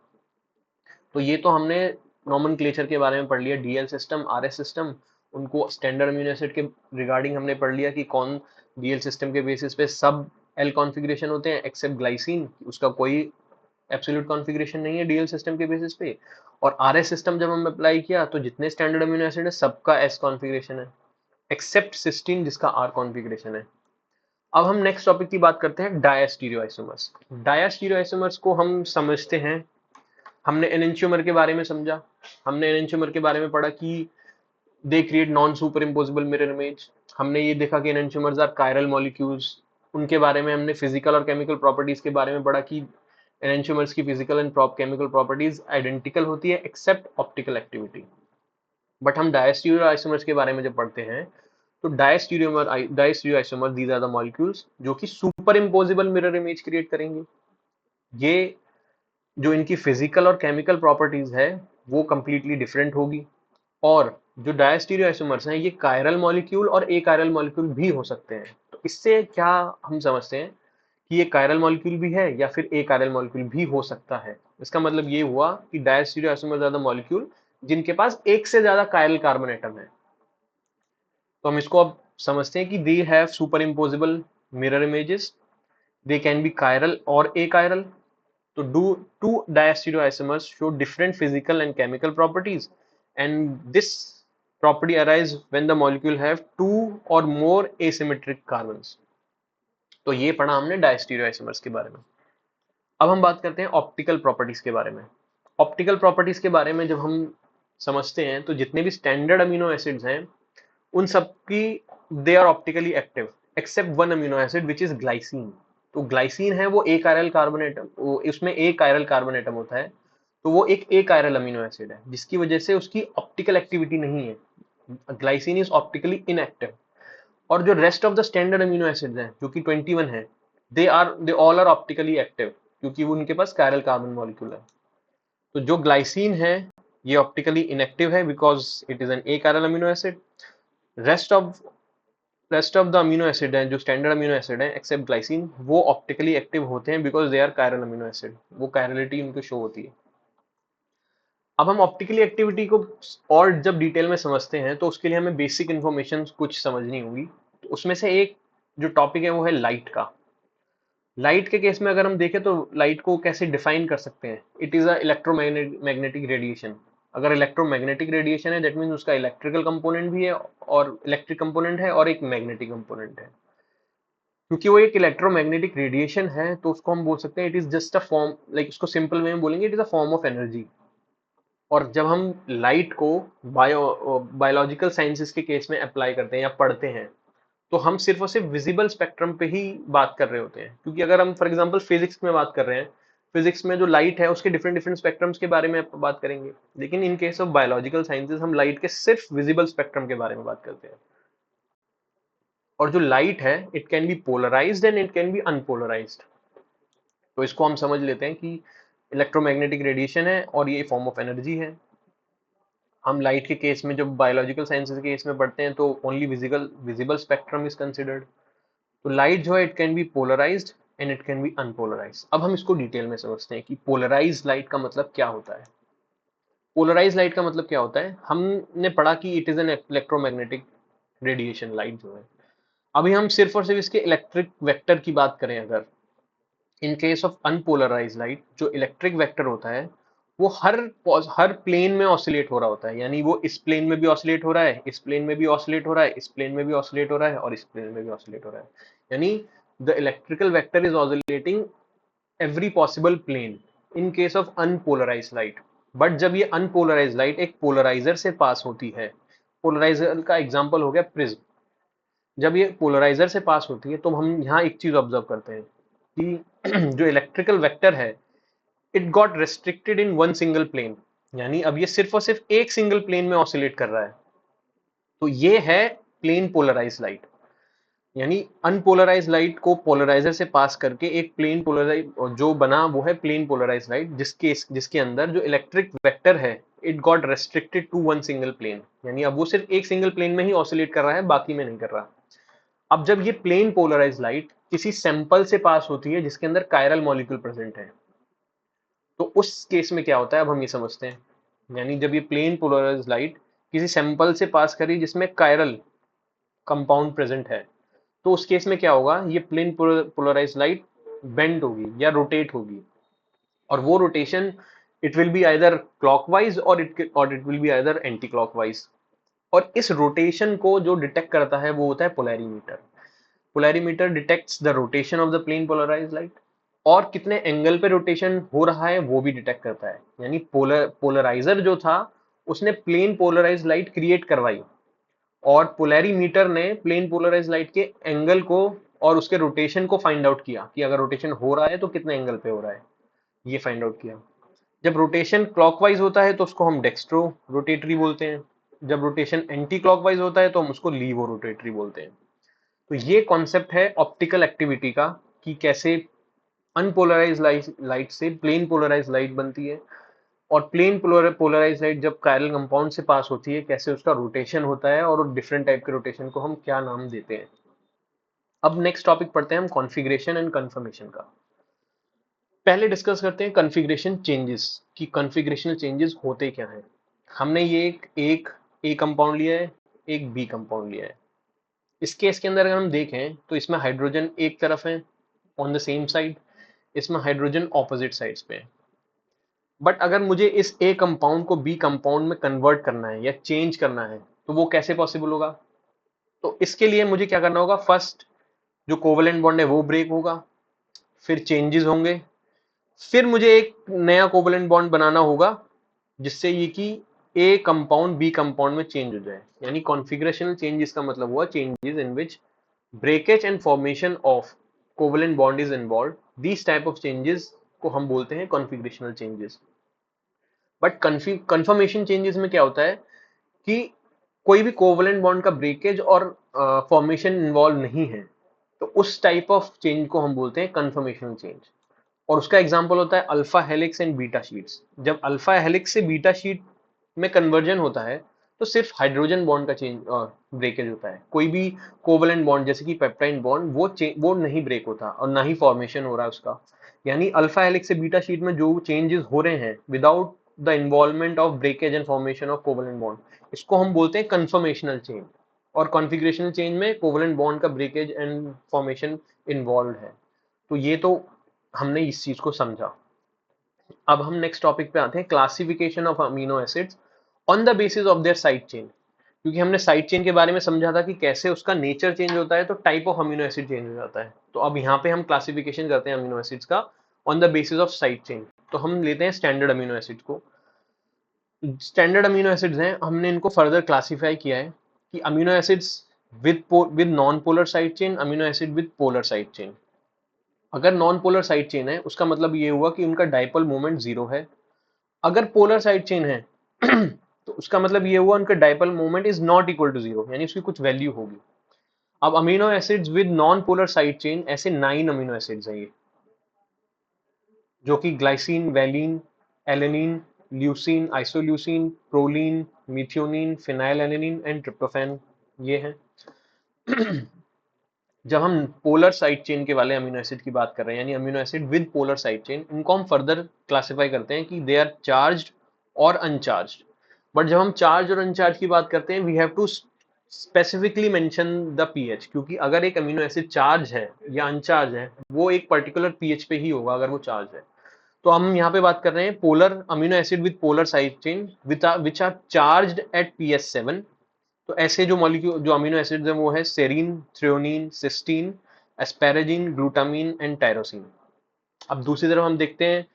तो ये तो हमने नॉमेनक्लेचर के बारे में पढ़ लिया, डीएल सिस्टम, आरएस सिस्टम, उनको स्टैंडर्ड अमीनो एसिड के रिगार्डिंग हमने पढ़ लिया कि कौन डीएल सिस्टम के बेसिस पे सब एल कॉन्फ़िगरेशन होते हैं एक्सेप्ट ग्लाइसिन, उसका कोई एब्सोल्यूट कॉन्फ़िगरेशन नहीं है डीएल सिस्टम के बेसिस पे। और आरएस सिस्टम जब हम अप्लाई किया तो जितने स्टैंडर्ड अमीनो एसिड है सबका एस कॉन्फ़िगरेशन है एक्सेप्ट सिस्टीन जिसका आर कॉन्फ़िगरेशन है। अब हम नेक्स्ट टॉपिक की बात करते हैं, डायस्टीरियोआइसोमर्स। डायस्टीरियोआइसोमर्स को हम समझते हैं, हमने एनेंटियोमर के बारे में समझा। हमने एनेंटियोमर के बारे में पढ़ा कि they create non super imposable mirror image. हमने ये देखा कि एनेंटियोमर्स आर कायरल मॉलिक्यूल्स। उनके बारे में हमने फिजिकल और केमिकल प्रॉपर्टीज के बारे में पढ़ा कि एनेंटियोमर्स की physical and chemical properties identical होती है एक्सेप्ट ऑप्टिकल एक्टिविटी। बट हम डायस्टीरियो आइसोमर्स के बारे में जब पढ़ते हैं, तो diastereoisomer these are the molecules जो कि superimposable mirror image create करेंगे। ये जो इनकी फिजिकल और केमिकल प्रॉपर्टीज है वो कंप्लीटली डिफरेंट होगी। और जो डायस्टीरियो आइसोमर्स हैं ये कायरल मॉलिक्यूल और ए कायरल मॉलिक्यूल भी हो सकते हैं। तो इससे क्या हम समझते हैं कि ये कायरल मॉलिक्यूल भी है या फिर ए कायरल मॉलिक्यूल भी हो सकता है। इसका मतलब ये हुआ कि diastereoisomers are the molecule जिनके पास एक से ज्यादा कायरल कार्बन एटम है। तो हम इसको अब समझते हैं कि they have super imposable mirror images, they can be chiral और ए कायरल। तो do two diastereoisomers show different physical and chemical properties, and this property arise when the molecule have two or more asymmetric carbons। तो ये पढ़ा हमने डायस्टीरियोआइसोमर्स के बारे में। अब हम बात करते हैं ऑप्टिकल प्रॉपर्टीज के बारे में। ऑप्टिकल प्रॉपर्टीज के बारे में जब हम समझते हैं तो जितने भी स्टैंडर्ड अमीनो एसिड्स हैं उन सबकी they are optically active except one amino acid which is glycine. तो ग्लाइसिन है वो एक कायरल कार्बन एटम, वो इसमें एक कायरल कार्बन एटम होता है, तो वो एक कायरल अमीनो एसिड है जिसकी वजह से उसकी ऑप्टिकल एक्टिविटी नहीं है। Glycine is optically inactive. और जो rest of the standard amino acids हैं जो कि 21 है, they all are optically active क्योंकि वो उनके पास कायरल कार्बन मॉलिक्यूल है। तो जो ग्लाइसिन है ये ऑप्टिकली इनएक्टिव है because it is an achiral amino acid. Rest of rest of the amino acid हैं जो स्टैंडर्ड अमीनो एसिड हैं एक्सेप्ट ग्लाइसिन, वो ऑप्टिकली एक्टिव होते हैं because they are chiral amino acid, वो कायरलिटी उनको show होती है। अब हम ऑप्टिकली एक्टिविटी को और जब डिटेल में समझते हैं तो उसके लिए हमें बेसिक इन्फॉर्मेशन कुछ समझनी होगी। तो उसमें से एक जो टॉपिक है वो है लाइट का। लाइट के केस में अगर हम देखें तो लाइट को कैसे डिफाइन कर सकते हैं, it is a electromagnetic radiation. अगर इलेक्ट्रोमैग्नेटिक रेडिएशन है दैट मीन्स उसका इलेक्ट्रिकल कंपोनेंट भी है और इलेक्ट्रिक कंपोनेंट है और एक मैग्नेटिक कंपोनेंट है। क्योंकि वो एक इलेक्ट्रोमैग्नेटिक रेडिएशन है तो उसको हम बोल सकते हैं it is just a form, like उसको सिंपल वे में बोलेंगे it is a form of energy. और जब हम लाइट को बायोलॉजिकल साइंसेस के केस में अप्लाई करते हैं या पढ़ते हैं तो हम सिर्फ और सिर्फ विजिबल स्पेक्ट्रम पे ही बात कर रहे होते हैं। क्योंकि अगर हम फॉर एग्जांपल फिजिक्स में बात कर रहे हैं, फिजिक्स में जो लाइट है उसके डिफरेंट डिफरेंट स्पेक्ट्रम्स के बारे में बात करेंगे, लेकिन इन केस ऑफ बायोलॉजिकल साइंसेस हम लाइट के सिर्फ विजिबल स्पेक्ट्रम के बारे में बात करते हैं। और जो लाइट है it can be polarised and it can be unpolarised. तो इसको हम समझ लेते हैं कि इलेक्ट्रोमैग्नेटिक रेडिएशन है और ये फॉर्म ऑफ एनर्जी है। हम लाइट के केस में जब बायोलॉजिकल साइंसेज के केस में पढ़ते हैं तो only visible visible spectrum is considered. तो लाइट जो है it can be polarised and it can be unpolarised. अब हम इसको डिटेल में समझते हैं कि पोलराइज्ड लाइट का मतलब क्या होता है। पोलराइज्ड लाइट का मतलब क्या होता है, हमने पढ़ा कि it is an electromagnetic radiation light जो है। अभी हम सिर्फ और सिर्फ इसके इलेक्ट्रिक वेक्टर की बात करें, अगर in case of unpolarise light जो इलेक्ट्रिक वेक्टर होता है वो हर प्लेन में ऑसिलेट हो रहा होता है। यानी वो इस प्लेन में भी ऑसिलेट हो रहा है, इस प्लेन में भी ऑसिलेट हो रहा है, इस प्लेन में भी ऑसिलेट हो रहा है और इस प्लेन में भी ऑसिलेट हो रहा है। यानी the electrical vector is oscillating every possible plane in case of unpolarise light. But जब ये अनपोलराइज लाइट एक पोलराइजर से पास होती है, पोलराइजर का एग्जाम्पल हो गया प्रिज्म, जब ये पोलराइजर से पास होती है तो हम यहाँ एक चीज ऑब्जर्व करते हैं कि जो इलेक्ट्रिकल वेक्टर है it got restricted in one single plane. यानी अब ये सिर्फ और सिर्फ एक सिंगल प्लेन में ऑसिलेट कर रहा है। तो ये है प्लेन पोलराइज लाइट। यानी अनपोलराइज लाइट को पोलराइजर से पास करके एक प्लेन पोलराइज जो बना वो है प्लेन पोलराइज लाइट, जिसके अंदर जो इलेक्ट्रिक वेक्टर है it got restricted to one single plane. यानी अब वो सिर्फ एक सिंगल प्लेन में ही ऑसिलेट कर रहा है, बाकी में नहीं कर रहा। अब जब ये प्लेन पोलराइज लाइट किसी सैंपल से पास होती है जिसके अंदर कायरल मॉलिक्यूल प्रेजेंट है, तो उस केस में क्या होता है अब हम ये समझते हैं। यानी जब ये प्लेन पोलराइज लाइट किसी सैंपल से पास करी जिसमें कायरल कंपाउंड प्रेजेंट है, तो उस केस में क्या होगा, ये प्लेन पोलराइज लाइट बेंड होगी या रोटेट होगी। और वो rotation it will be either clockwise और it will be either anti clockwise. और इस रोटेशन को जो डिटेक्ट करता है वो होता है polarimeter. Polarimeter detects the rotation of the plane polarise light और कितने एंगल पे रोटेशन हो रहा है वो भी डिटेक्ट करता है। यानी पोलराइजर जो था उसने प्लेन पोलराइज लाइट क्रिएट करवाई और पोलैरीमीटर ने प्लेन पोलराइज लाइट के एंगल को और उसके रोटेशन को फाइंड आउट किया कि अगर रोटेशन हो रहा है तो कितने एंगल पे हो रहा है, ये फाइंड आउट किया। जब रोटेशन क्लॉकवाइज होता है तो उसको हम डेक्स्ट्रो रोटेटरी बोलते हैं, जब रोटेशन एंटी क्लॉकवाइज होता है तो हम उसको लीवो रोटेटरी बोलते हैं। तो ये कॉन्सेप्ट है ऑप्टिकल एक्टिविटी का कि कैसे अनपोलराइज लाइट से प्लेन पोलराइज लाइट बनती है और प्लेन पोलराइज लाइट जब कायरल कंपाउंड से पास होती है कैसे उसका रोटेशन होता है और डिफरेंट टाइप के रोटेशन को हम क्या नाम देते हैं। अब नेक्स्ट टॉपिक पढ़ते हैं हम कॉन्फ़िगरेशन एंड कन्फर्मेशन का। पहले डिस्कस करते हैं कॉन्फ़िगरेशन चेंजेस कि कॉन्फ़िगरेशनल चेंजेस होते क्या हैं। हमने ये एक ए कंपाउंड लिया है, एक बी कंपाउंड लिया है। इस केस के अंदर अगर हम देखें तो इसमें हाइड्रोजन एक तरफ है ऑन द सेम साइड, इसमें हाइड्रोजन ऑपोजिट साइड्स पे है। बट अगर मुझे इस ए कंपाउंड को बी कंपाउंड में कन्वर्ट करना है या चेंज करना है तो वो कैसे पॉसिबल होगा। तो इसके लिए मुझे क्या करना होगा, फर्स्ट जो कोवेलेंट बॉन्ड है वो ब्रेक होगा, फिर चेंजेस होंगे, फिर मुझे एक नया कोवलेंट बॉन्ड बनाना होगा जिससे ये कि ए कंपाउंड बी कंपाउंड में चेंज हो जाए, यानी कॉन्फ़िगरेशनल चेंजेस का मतलब हुआ changes in which breakage and formation of covalent bond is involve. These type of changes को हम बोलते हैं configurational changes. But conformation changes में क्या होता है कि कोई भी कोवलेंट बॉन्ड का ब्रेकेज और फॉर्मेशन इन्वॉल्व नहीं है, तो उस टाइप ऑफ चेंज को हम बोलते हैं कन्फर्मेशनल चेंज। और उसका एग्जाम्पल होता है alpha helix and beta sheets. जब अल्फा हेलिक्स से बीटा शीट में कन्वर्जन होता है तो सिर्फ हाइड्रोजन बॉन्ड का चेंज ब्रेकेज होता है, कोई भी कोवलेंट बॉन्ड जैसे कि पेप्टाइड बॉन्ड वो नहीं ब्रेक होता और ना ही फॉर्मेशन हो रहा है उसका। यानी अल्फा हेलिक्स से बीटा शीट में जो चेंजेस हो रहे हैं without the involvement of breakage and formation of covalent bond, इसको हम बोलते हैं कन्फर्मेशनल चेंज। और कॉन्फ़िगरेशनल चेंज में कोवलेंट बॉन्ड का ब्रेकेज एंड फॉर्मेशन इन्वॉल्व है। तो ये तो हमने इस चीज को समझा। अब हम नेक्स्ट टॉपिक पे आते हैं, classification of amino acids on the basis of their side chain. क्योंकि हमने साइड चेन के बारे में समझा था कि कैसे उसका नेचर चेंज होता है तो type of amino acid change हो जाता है। तो अब यहाँ पे हम क्लासिफिकेशन करते हैं अमीनो एसिड्स का on the basis of side chain. तो हम लेते हैं स्टैंडर्ड अमीनो एसिड को। स्टैंडर्ड अमीनो एसिड्स हैं, हमने इनको फर्दर क्लासिफाई किया है कि amino acids with non polar side chain, amino acid with polar side chain. अगर नॉन पोलर साइड चेन है उसका मतलब ये हुआ कि उनका डाइपोल मोमेंट जीरो है। अगर पोलर साइड चेन है तो उसका मतलब ये हुआ उनका dipole moment is not equal to zero, यानी उसकी कुछ वैल्यू होगी। अब amino acids with non polar side chain, ऐसे 9 अमीनो एसिड्स हैं ये, जो कि glycine, valine, alanine, leucine, isoleucine, proline, methionine, phenylalanine and tryptophan, ये हैं। जब हम पोलर साइड चेन के वाले अमीनो एसिड की बात कर रहे हैं, यानी amino acid with polar side chain, इनको हम फर्दर क्लासिफाई करते हैं कि दे आर चार्ज्ड और अनचार्ज्ड। बट जब हम चार्ज और अनचार्ज की बात करते हैं we have to specifically mention the pH, क्योंकि अगर एक अमीनो एसिड चार्ज है या अनचार्ज है वो एक पर्टिकुलर पीएच पे ही होगा अगर वो चार्ज है। तो हम यहाँ पे बात कर रहे हैं polar amino acid with polar side chain which are charged at pH 7। तो ऐसे जो मॉलिक्यूल जो अमीनो एसिड्स हैं वो है serine, threonine, cysteine, asparagine, glutamine and tyrosine. अब दूसरी तरफ हम देखते हैं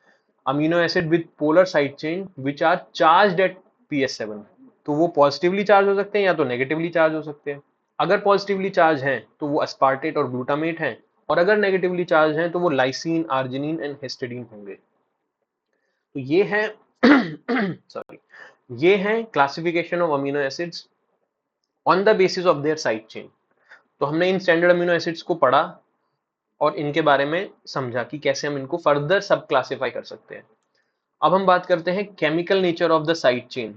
amino acid with polar side chain which are charged at pH 7। तो वो पॉजिटिवली चार्ज हो सकते हैं या तो नेगेटिवली चार्ज हो सकते हैं। अगर पॉजिटिवली चार्ज हैं तो वो अस्पार्टेट और ग्लूटामेट हैं, और अगर नेगेटिवली चार्ज हैं तो वो लाइसिन, आर्जिनिन एंड हिस्टिडीन होंगे। तो ये है सॉरी, ये है classification of amino acids on the basis of their side chain. तो हमने इन स्टैंडर्ड अमीनो एसिड्स को पढ़ा और इनके बारे में समझा कि कैसे हम इनको फर्दर सब क्लासिफाई कर सकते हैं। अब हम बात करते हैं chemical nature of the side chain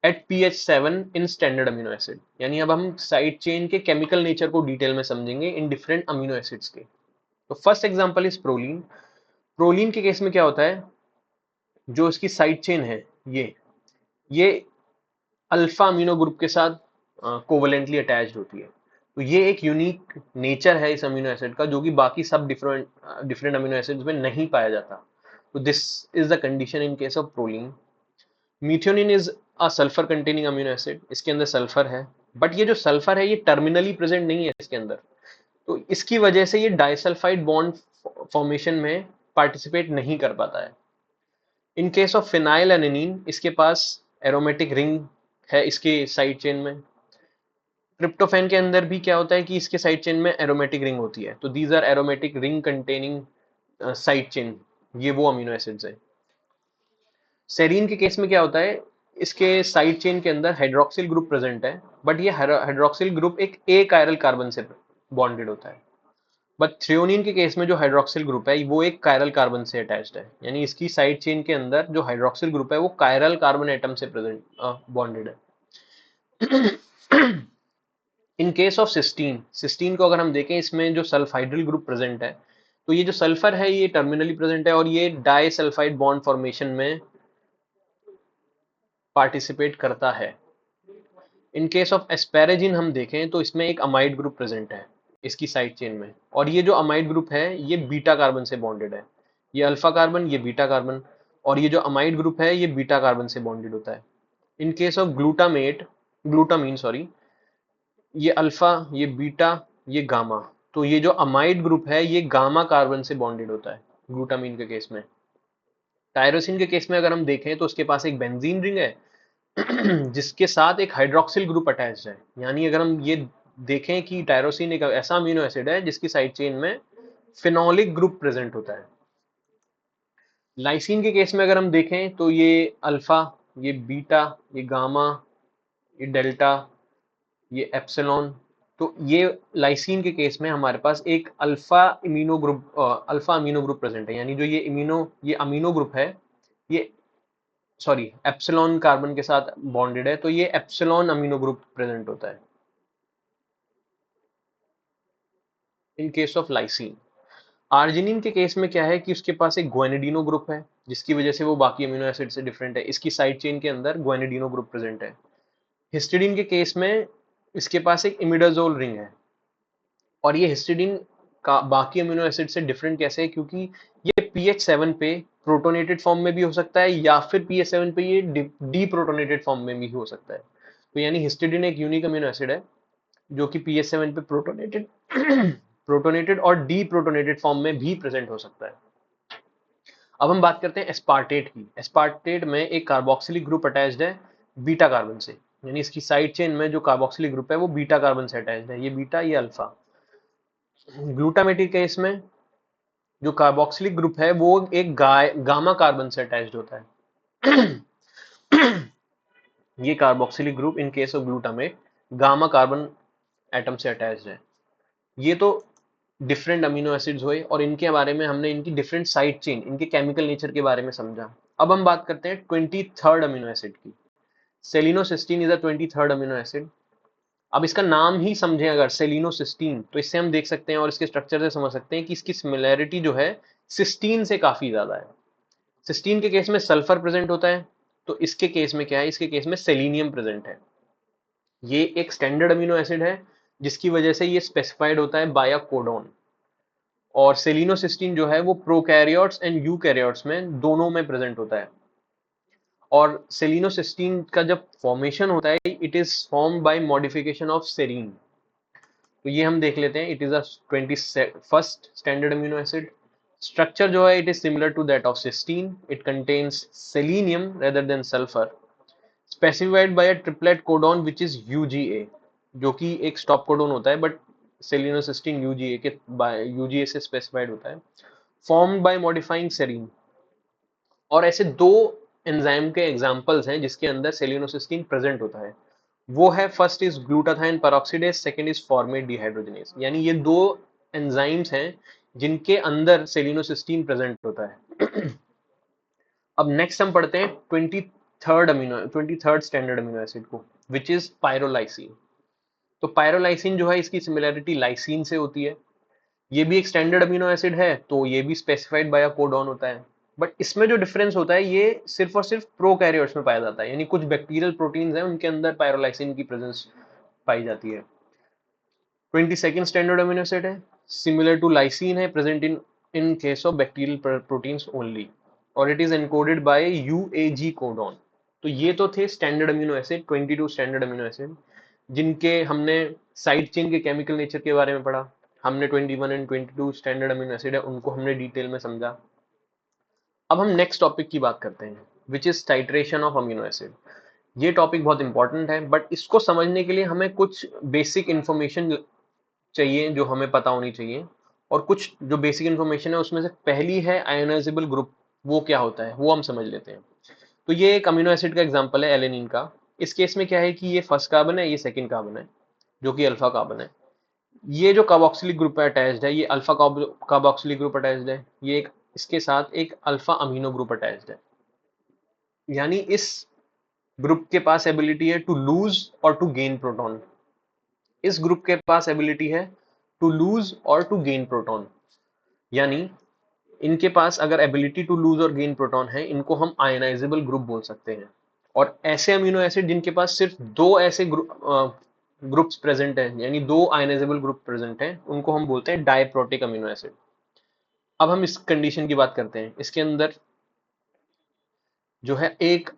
at pH 7 in standard amino acid. यानी अब हम साइड चेन के केमिकल नेचर को डिटेल में समझेंगे इन डिफरेंट अमीनो एसिड्स के। तो first example is proline. Proline के केस में क्या होता है, जो इसकी साइड चेन है ये अल्फा अमीनो ग्रुप के साथ कोवलेंटली अटैच्ड होती है। तो ये एक यूनिक नेचर है इस अमीनो एसिड का जो कि बाकी सब डिफरेंट अमीनो एसिड्स में नहीं पाया जाता। तो this is the condition in case of proline. मीथियोनिन is a sulphur containing amino acid, इसके अंदर सल्फर है, बट ये जो सल्फर है ये टर्मिनली प्रेजेंट नहीं है इसके अंदर। तो इसकी वजह से ये डाइसल्फाइड बॉन्ड फॉर्मेशन में पार्टिसिपेट नहीं कर पाता है। In case of phenyl alanine, इसके पास एरोमेटिक रिंग है इसके साइड चेन में। ट्रिप्टोफैन के अंदर भी क्या होता है कि इसके साइड चेन में एरोमेटिक रिंग होती है। तो these are aromatic ring containing side chain, ये वो अमीनो एसिड्स हैं। सेरीन के केस में क्या होता है, इसके साइड चेन के अंदर हाइड्रोक्सिल ग्रुप प्रेजेंट है, बट ये हाइड्रोक्सिल ग्रुप एक ए कायरल कार्बन से बॉन्डेड होता है। बट थ्रेओनिन के केस में जो हाइड्रोक्सिल ग्रुप है वो एक कायरल कार्बन से अटैच्ड है, यानी इसकी साइड चेन के अंदर जो हाइड्रोक्सिल ग्रुप है वो कायरल कार्बन एटम से प्रेजेंट बॉन्डेड है। In case of cysteine, cysteine को अगर हम देखें इसमें जो सल्फाइड्रिल ग्रुप प्रेजेंट है, तो ये जो सल्फर है ये टर्मिनली प्रेजेंट है और ये डाई सल्फाइड बॉन्ड फॉर्मेशन में पार्टिसिपेट करता है। इन केस ऑफ एस्पेरेजिन हम देखें तो इसमें एक अमाइड ग्रुप प्रेजेंट है इसकी साइड चेन में, और ये जो अमाइड ग्रुप है ये बीटा कार्बन से बॉन्डेड है। ये अल्फा कार्बन, ये बीटा कार्बन, और ये जो अमाइड ग्रुप है ये बीटा कार्बन से बॉन्डेड होता है। In case of glutamine sorry, ये अल्फा, ये बीटा, ये गामा। तो ये जो अमाइड ग्रुप है ये गामा कार्बन से बॉन्डेड होता है ग्लूटामीन के केस में। टायरोसिन के केस में अगर हम देखें तो उसके पास एक बेंजीन रिंग है जिसके साथ एक हाइड्रोक्सिल ग्रुप अटैच्ड है। यानी अगर हम ये देखें कि टायरोसिन एक ऐसा अमीनो एसिड है जिसकी साइड चेन में फिनोलिक ग्रुप प्रेजेंट होता है। लाइसिन के केस में अगर हम देखें तो ये अल्फा, ये बीटा, ये गामा, ये डेल्टा, ये एप्सिलॉन। तो ये लाइसिन के केस में हमारे पास एक अल्फा अमीनो ग्रुप प्रेजेंट है। यानी जो ये अमीनो ग्रुप है, ये सॉरी एप्सिलॉन कार्बन के साथ बॉन्डेड है, तो ये एप्सिलॉन अमीनो ग्रुप प्रेजेंट होता है in case of lysine. Arginine के केस में क्या है कि उसके पास एक ग्वानिडीनो ग्रुप है, जिसकी वजह से वो बाकी अमीनो एसिड से डिफरेंट है। इसकी साइड चेन के अंदर ग्वानिडीनो ग्रुप प्रेजेंट है। हिस्टिडीन के केस में इसके पास एक इमिडाजोल रिंग है, और ये हिस्टिडीन का बाकी अमीनो एसिड से डिफरेंट कैसे है, क्योंकि ये pH 7 पे प्रोटोनेटेड फॉर्म में भी हो सकता है, या फिर pH 7 पे ये डी प्रोटोनेटेड फॉर्म में भी हो सकता है। तो यानी हिस्टिडीन एक यूनिक अमीनो एसिड है जो कि pH 7 पे प्रोटोनेटेड प्रोटोनेटेड और डी प्रोटोनेटेड फॉर्म में भी प्रेजेंट हो सकता है। अब हम बात करते हैं एस्पार्टेट की। एस्पार्टेट में एक कार्बोक्सिलिक ग्रुप अटैच्ड है बीटा कार्बन से। यानी इसकी साइड चेन में जो कार्बोक्सिलिक ग्रुप है वो बीटा कार्बन से अटैच्ड है, ये बीटा ये अल्फा। ग्लूटामेटिक केस में जो कार्बोक्सिलिक ग्रुप है वो एक गामा कार्बन से अटैच्ड होता है। ये carboxylic group in case of glutamate gamma carbon atom से अटैच्ड है। ये तो डिफरेंट अमीनो एसिड्स हुए, और इनके बारे में हमने इनकी डिफरेंट साइड चेन, इनके केमिकल नेचर के बारे में समझा। अब हम बात करते हैं 23rd अमीनो एसिड की। Selenocysteine is a 23rd amino acid. अब इसका नाम ही समझें अगर, सेलिनोसिस्टीन, तो इससे हम देख सकते हैं और इसके स्ट्रक्चर से समझ सकते हैं कि इसकी सिमिलैरिटी जो है सिस्टीन से काफी ज्यादा है। सिस्टीन के केस में सल्फर प्रेजेंट होता है, तो इसके केस में क्या है, इसके केस में सेलिनियम प्रेजेंट है। ये एक स्टैंडर्ड अमीनो एसिड है जिसकी वजह से ये स्पेसिफाइड होता है बाय कोडॉन। और सेलिनोसिस्टीन जो है वो प्रोकैरियोट्स एंड यूकैरियोट्स में दोनों में प्रेजेंट होता है। और सेलिनोसिस्टीन का जब फॉर्मेशन होता है, it is form by modification of serine. तो ये हम देख लेते हैं। It is a 21st standard amino acid. Structure जो है it is similar to that of cysteine. It contains selenium rather than sulphur, specified by a triplet codon which is UGA, जो कि एक स्टॉप कोडॉन होता है, but selenocysteine UGA से specified होता है, फॉर्म्ड बाय मॉडिफाइंग सेरीन। और ऐसे दो एंजाइम के एग्जांपल्स हैं जिसके अंदर सेलिनोसिस्टीन प्रेजेंट होता है। वो है, first is glutathione peroxidase, second is format dehydrogenase. यानी ये दो एंजाइम्स हैं जिनके अंदर सेलिनोसिस्टीन प्रेजेंट होता है। अब नेक्स्ट हम पढ़ते हैं 23rd स्टैंडर्ड अमीनो एसिड को, विच इज पायरोलाइसिन। तो पायरोलाइसिन जो है इसकी सिमिलैरिटी लाइसिन से होती है। ये भी एक स्टैंडर्ड अमीनो एसिड है, तो ये भी स्पेसिफाइड बाय कोडॉन होता है। बट इसमें जो डिफरेंस होता है ये सिर्फ और सिर्फ प्रोकैरियोट्स में पाया जाता है। यानी कुछ बैक्टीरियल प्रोटीन्स हैं उनके अंदर पायरोलाइसिन की प्रेजेंस पाई जाती है। 22nd स्टैंडर्ड अमीनो एसिड है, सिमिलर टू लाइसिन है, present in case of bacterial proteins only, और it is encoded by UAG codon. तो ये तो थे standard amino acid, 22 standard amino acid, जिनके हमने साइड चेन के केमिकल नेचर के बारे में पढ़ा। हमने 21 एंड 22 स्टैंडर्ड अमीनो एसिड है उनको हमने डिटेल में समझा। अब हम नेक्स्ट टॉपिक की बात करते हैं, which is titration of amino acid. ये टॉपिक बहुत इंपॉर्टेंट है, बट इसको समझने के लिए हमें कुछ बेसिक इंफॉर्मेशन चाहिए जो हमें पता होनी चाहिए। और कुछ जो बेसिक इंफॉर्मेशन है उसमें से पहली है आयोनाइजेबल ग्रुप, वो क्या होता है वो हम समझ लेते हैं। तो ये एक अमीनो एसिड का एग्जांपल है एलेनिन का। इस केस में क्या है कि ये फर्स्ट कार्बन है, ये सेकंड कार्बन है, जो कि अल्फा कार्बन है। ये जो कार्बोक्सिलिक ग्रुप है अटैच्ड है, ये अल्फा कार्बोक्सिलिक ग्रुप अटैच्ड है, ये एक इसके साथ एक अल्फा अमीनो ग्रुप अटैच्ड है। यानी इस ग्रुप के पास एबिलिटी है टू लूज और टू गेन प्रोटॉन। इस ग्रुप के पास एबिलिटी है टू लूज और टू गेन प्रोटॉन। यानी इनके पास अगर एबिलिटी टू लूज और गेन प्रोटॉन है, इनको हम आयनाइजेबल ग्रुप बोल सकते हैं। और ऐसे अमीनो एसिड जिनके पास सिर्फ दो ऐसे ग्रुप्स प्रेजेंट हैं, यानी दो आयनाइजेबल ग्रुप प्रेजेंट हैं, उनको हम बोलते हैं डाइप्रोटिक अमीनो एसिड। अब हम इस कंडीशन की बात करते हैं। इसके अंदर जो है एक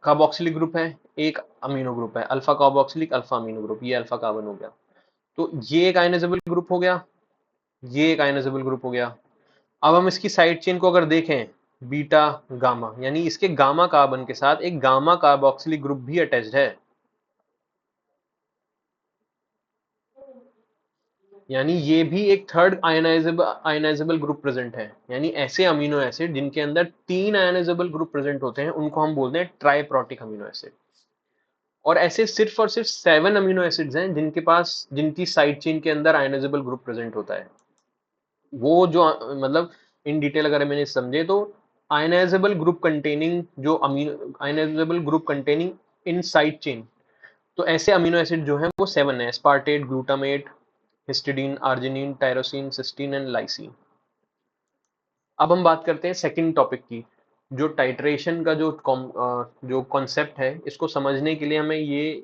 कार्बोक्सिलिक ग्रुप है, एक अमीनो ग्रुप है, alpha carboxylic alpha amino group, ये अल्फा कार्बन हो गया। तो ये एक आयनाइजेबल ग्रुप हो गया, ये एक आयनाइजेबल ग्रुप हो गया। अब हम इसकी साइड चेन को अगर देखें बीटा गामा, यानी इसके गामा कार्बन के साथ एक गामा कार्बोक्सिलिक ग्रुप भी अटैच्ड है, यानी ये भी एक थर्ड आयनाइजेबल ग्रुप प्रेजेंट है। यानी ऐसे अमीनो एसिड जिनके अंदर 3 आयनाइजेबल ग्रुप प्रेजेंट होते हैं उनको हम बोलते हैं ट्राइप्रोटिक अमीनो एसिड। और ऐसे सिर्फ और सिर्फ 7 अमीनो एसिड्स हैं जिनकी साइड चेन के अंदर आयनाइजेबल ग्रुप प्रेजेंट होता है। वो जो मतलब इन डिटेल अगर मैंने समझे तो आयनाइजेबल ग्रुप कंटेनिंग जो amino ionisable group containing in side chain, तो ऐसे अमीनो एसिड जो हैं वो 7 है, aspartate, glutamate, histidine, arginine, tyrosine, cysteine and lysine. अब हम बात करते हैं सेकंड टॉपिक की, जो टाइट्रेशन का जो कॉन्सेप्ट है, इसको समझने के लिए हमें ये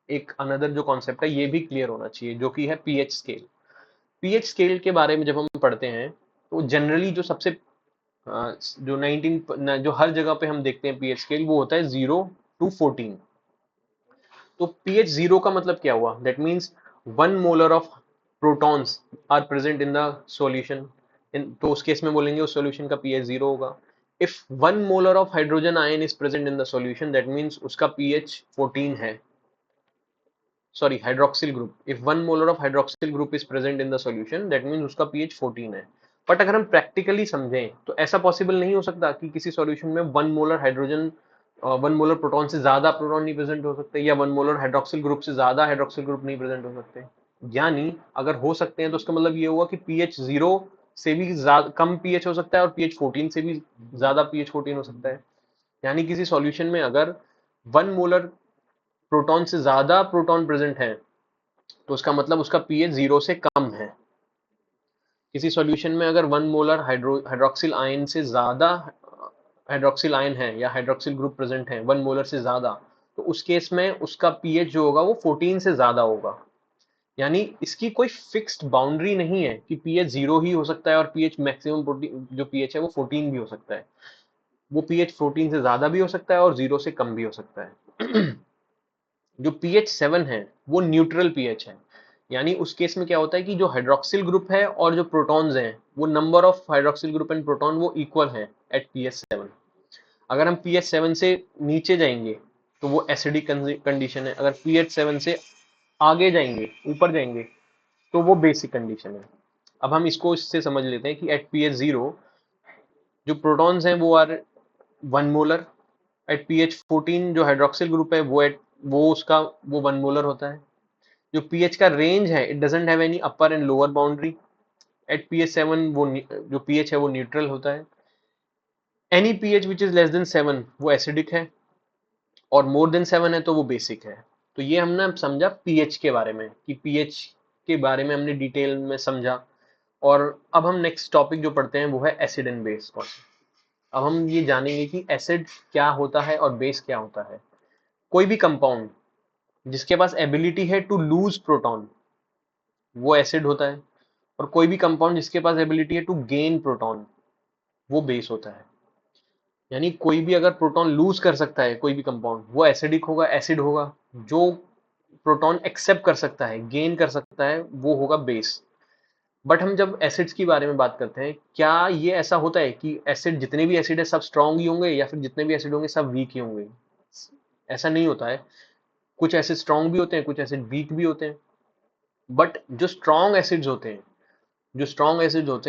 एक अनदर जो कॉन्सेप्ट है ये भी क्लियर होना चाहिए, जो कि है पीएच स्केल। पीएच स्केल के बारे में जब हम पढ़ते हैं तो जनरली जो सबसे जो 19 जो हर जगह पे हम देखते हैं पीएच स्केल, वो होता है 0 to 14। तो पीएच 0 का मतलब क्या हुआ? That means 1 molar of protons are present in the solution. तो उस केस में बोलेंगे उस सॉल्यूशन का पीएच 0 होगा। If 1 molar of hydrogen ion is present in the solution, that means उसका पीएच 14 है। Sorry, hydroxyl group, if 1 molar of hydroxyl group is present in the solution, that means उसका pH 14 है। But अगर हम practically समझें तो ऐसा possible नहीं हो सकता कि किसी सॉल्यूशन में 1 मोलर हाइड्रोजन 1 मोलर प्रोटॉन से ज्यादा प्रोटॉन नहीं प्रेजेंट हो सकते, या 1 मोलर हाइड्रोक्सिल ग्रुप से ज्यादा हाइड्रोक्सिल ग्रुप नहीं प्रेजेंट हो सकते। यानी अगर हो सकते हैं तो उसका मतलब ये हुआ कि पीएच 0 से भी कम पीएच हो सकता है और पीएच 14 से भी ज्यादा पीएच 14 हो सकता है। यानी किसी सॉल्यूशन में अगर 1 मोलर प्रोटॉन से ज्यादा प्रोटॉन प्रेजेंट है तो उसका मतलब उसका पीएच 0 से कम है। किसी सॉल्यूशन में अगर 1 मोलर हाइड्रोक्सिल आयन से ज्यादा हाइड्रोक्सिल आयन है या हाइड्रोक्सिल ग्रुप प्रेजेंट है 1 मोलर से ज्यादा, तो उस केस में उसका पीएच जो होगा वो 14 से ज्यादा होगा। यानी इसकी कोई फिक्स्ड बाउंड्री नहीं है कि पीएच 0 ही हो सकता है और पीएच मैक्सिमम जो पीएच है वो 14 भी हो सकता है। वो पीएच 14 से ज्यादा भी हो सकता है और 0 से कम भी हो सकता है। जो पीएच 7 है वो न्यूट्रल पीएच है। यानी उस केस में क्या होता है कि जो हाइड्रोक्सिल ग्रुप है और जो प्रोटॉन्स हैं, वो number of hydroxyl group and proton वो इक्वल है एट पीएच 7। अगर हम पीएच 7 से नीचे जाएंगे तो वो एसिडिक कंडीशन है, अगर पीएच 7 से आगे जाएंगे, ऊपर जाएंगे, तो वो बेसिक कंडीशन है। अब हम इसको इससे समझ लेते हैं कि एट पीएच 0 जो प्रोटॉन्स हैं वो आर 1 मोलर, एट पीएच 14 जो हाइड्रोक्सिल ग्रुप है वो 1 मोलर होता है। जो पीएच का रेंज है, it doesn't have any upper and lower boundary. At pH 7 जो पीएच है वो न्यूट्रल होता है। Any pH which is less than 7 वो एसिडिक है, और मोर देन 7 है तो वो बेसिक है। तो ये हमने समझा पीएच के बारे में, कि पीएच के बारे में हमने डिटेल में समझा। और अब हम नेक्स्ट टॉपिक जो पढ़ते हैं वो है एसिड एंड बेस। अब हम ये जानेंगे कि एसिड क्या होता है और बेस क्या होता है। कोई भी कंपाउंड जिसके पास एबिलिटी है टू लूज प्रोटॉन वो एसिड होता है, और कोई भी कंपाउंड जिसके पास एबिलिटी है टू गेन प्रोटॉन वो बेस होता है। यानी कोई भी अगर प्रोटॉन लूज कर सकता है कोई भी कंपाउंड, वो एसिडिक होगा, एसिड होगा। जो प्रोटॉन एक्सेप्ट कर सकता है, गेन कर सकता है, वो होगा बेस। बट हम जब एसिड्स के बारे में बात करते हैं, क्या ये ऐसा होता है कि एसिड, जितने भी एसिड है सब स्ट्रांग ही होंगे या फिर जितने भी एसिड होंगे सब वीक ही होंगे? ऐसा नहीं होता है। कुछ एसिड स्ट्रांग भी होते हैं, कुछ एसिड वीक भी होते हैं। बट जो स्ट्रॉन्ग एसिड्स होते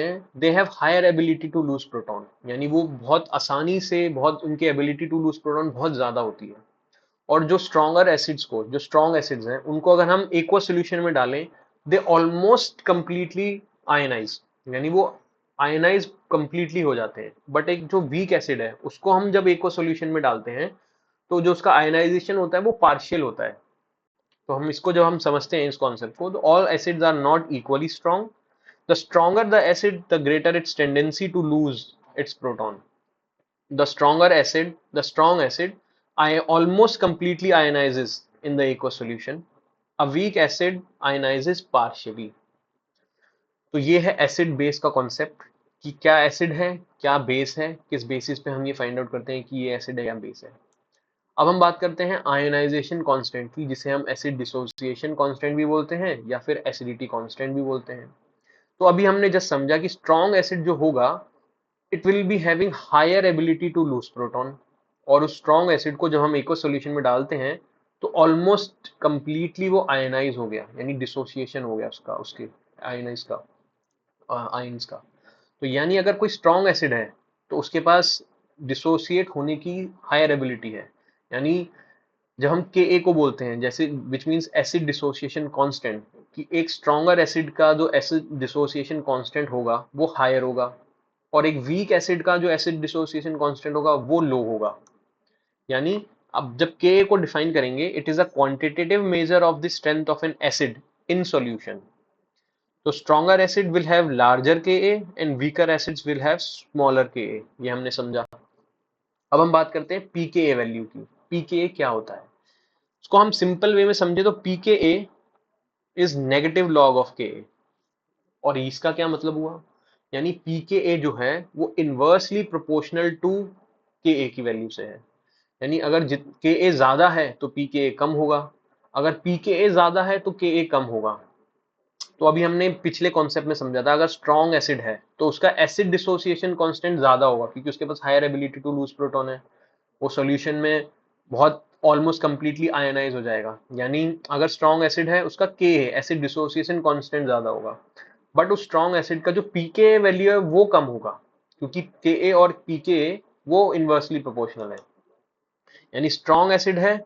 हैं they have higher ability to lose proton, यानी वो बहुत आसानी से, बहुत उनकी एबिलिटी टू लूज प्रोटॉन बहुत ज्यादा होती है। और जो स्ट्रॉन्ग एसिड्स हैं उनको अगर हम एक्वा सोल्यूशन में डालें, दे ऑलमोस्ट कंप्लीटली आयनाइज, यानी वो आयनाइज कंप्लीटली हो जाते हैं। बट एक जो वीक एसिड है उसको हम जब एक्वा सोल्यूशन में डालते हैं तो जो उसका आयनाइजेशन होता है वो पार्शियल होता है। तो हम इसको जब हम समझते हैं इस कॉन्सेप्ट को, तो all acids are not equally strong. The stronger the acid, the greater its tendency to lose its proton. The strong acid, almost completely ionizes in the aqueous solution. A weak acid ionizes partially. तो ये है acid base का concept, कि क्या acid है, क्या base है, किस बेसिस पे हम ये फाइंड आउट करते हैं कि ये एसिड है या बेस है। अब हम बात करते हैं आयोनाइजेशन कांस्टेंट की, जिसे हम एसिड डिसोसिएशन कांस्टेंट भी बोलते हैं या फिर एसिडिटी कांस्टेंट भी बोलते हैं। तो अभी हमने जस्ट समझा कि स्ट्रॉन्ग एसिड जो होगा, it will be having higher ability to lose proton, और उस स्ट्रॉन्ग एसिड को जब हम एक्वस सॉल्यूशन में डालते हैं तो ऑलमोस्ट कंप्लीटली वो आयनाइज हो गया, यानी डिसोसिएशन हो गया उसका, उसके आयनाइज का, आयंस का। तो यानी अगर कोई स्ट्रॉन्ग एसिड है तो उसके पास डिसोसिएट होने की हायर एबिलिटी है। यानी जब हम के को बोलते हैं, जैसे which means acid dissociation constant, कि एक स्ट्रॉन्गर एसिड का जो एसिड डिसोसिएशन कांस्टेंट होगा वो हायर होगा, और एक वीक एसिड का जो एसिड डिसोसिएशन कांस्टेंट होगा वो लो होगा। यानी अब जब के को डिफाइन करेंगे, it is a quantitative measure of the strength of an acid in solution. तो stronger acid will have larger K and weaker acids will have smaller K. ये हमने समझा। अब हम बात करते हैं पीके वैल्यू की। पीके क्या होता है, उसको हम सिंपल वे में समझे तो पीके इज नेगेटिव लॉग ऑफ के। और इसका क्या मतलब हुआ, यानी पीके जो है वो इनवर्सली प्रोपोर्शनल टू के की वैल्यू से है। यानी अगर के ज्यादा है तो पीके कम होगा, अगर पीके ज्यादा है तो के कम होगा। तो अभी हमने पिछले कॉन्सेप्ट में समझा था, अगर स्ट्रॉन्ग एसिड है तो उसका एसिड डिसोसिएशन कांस्टेंट ज्यादा होगा, क्योंकि उसके पास higher ability to lose proton है। वो सॉल्यूशन में बहुत ऑलमोस्ट कंप्लीटली आयनाइज हो जाएगा। यानी अगर स्ट्रॉन्ग एसिड है उसका के है, एसिड डिसोसिएशन कांस्टेंट ज्यादा होगा। बट उस स्ट्रॉन्ग एसिड का जो पीके वैल्यू है वो कम होगा, क्योंकि के और पीके वो इनवर्सली प्रोपोर्शनल है। यानी स्ट्रॉन्ग एसिड है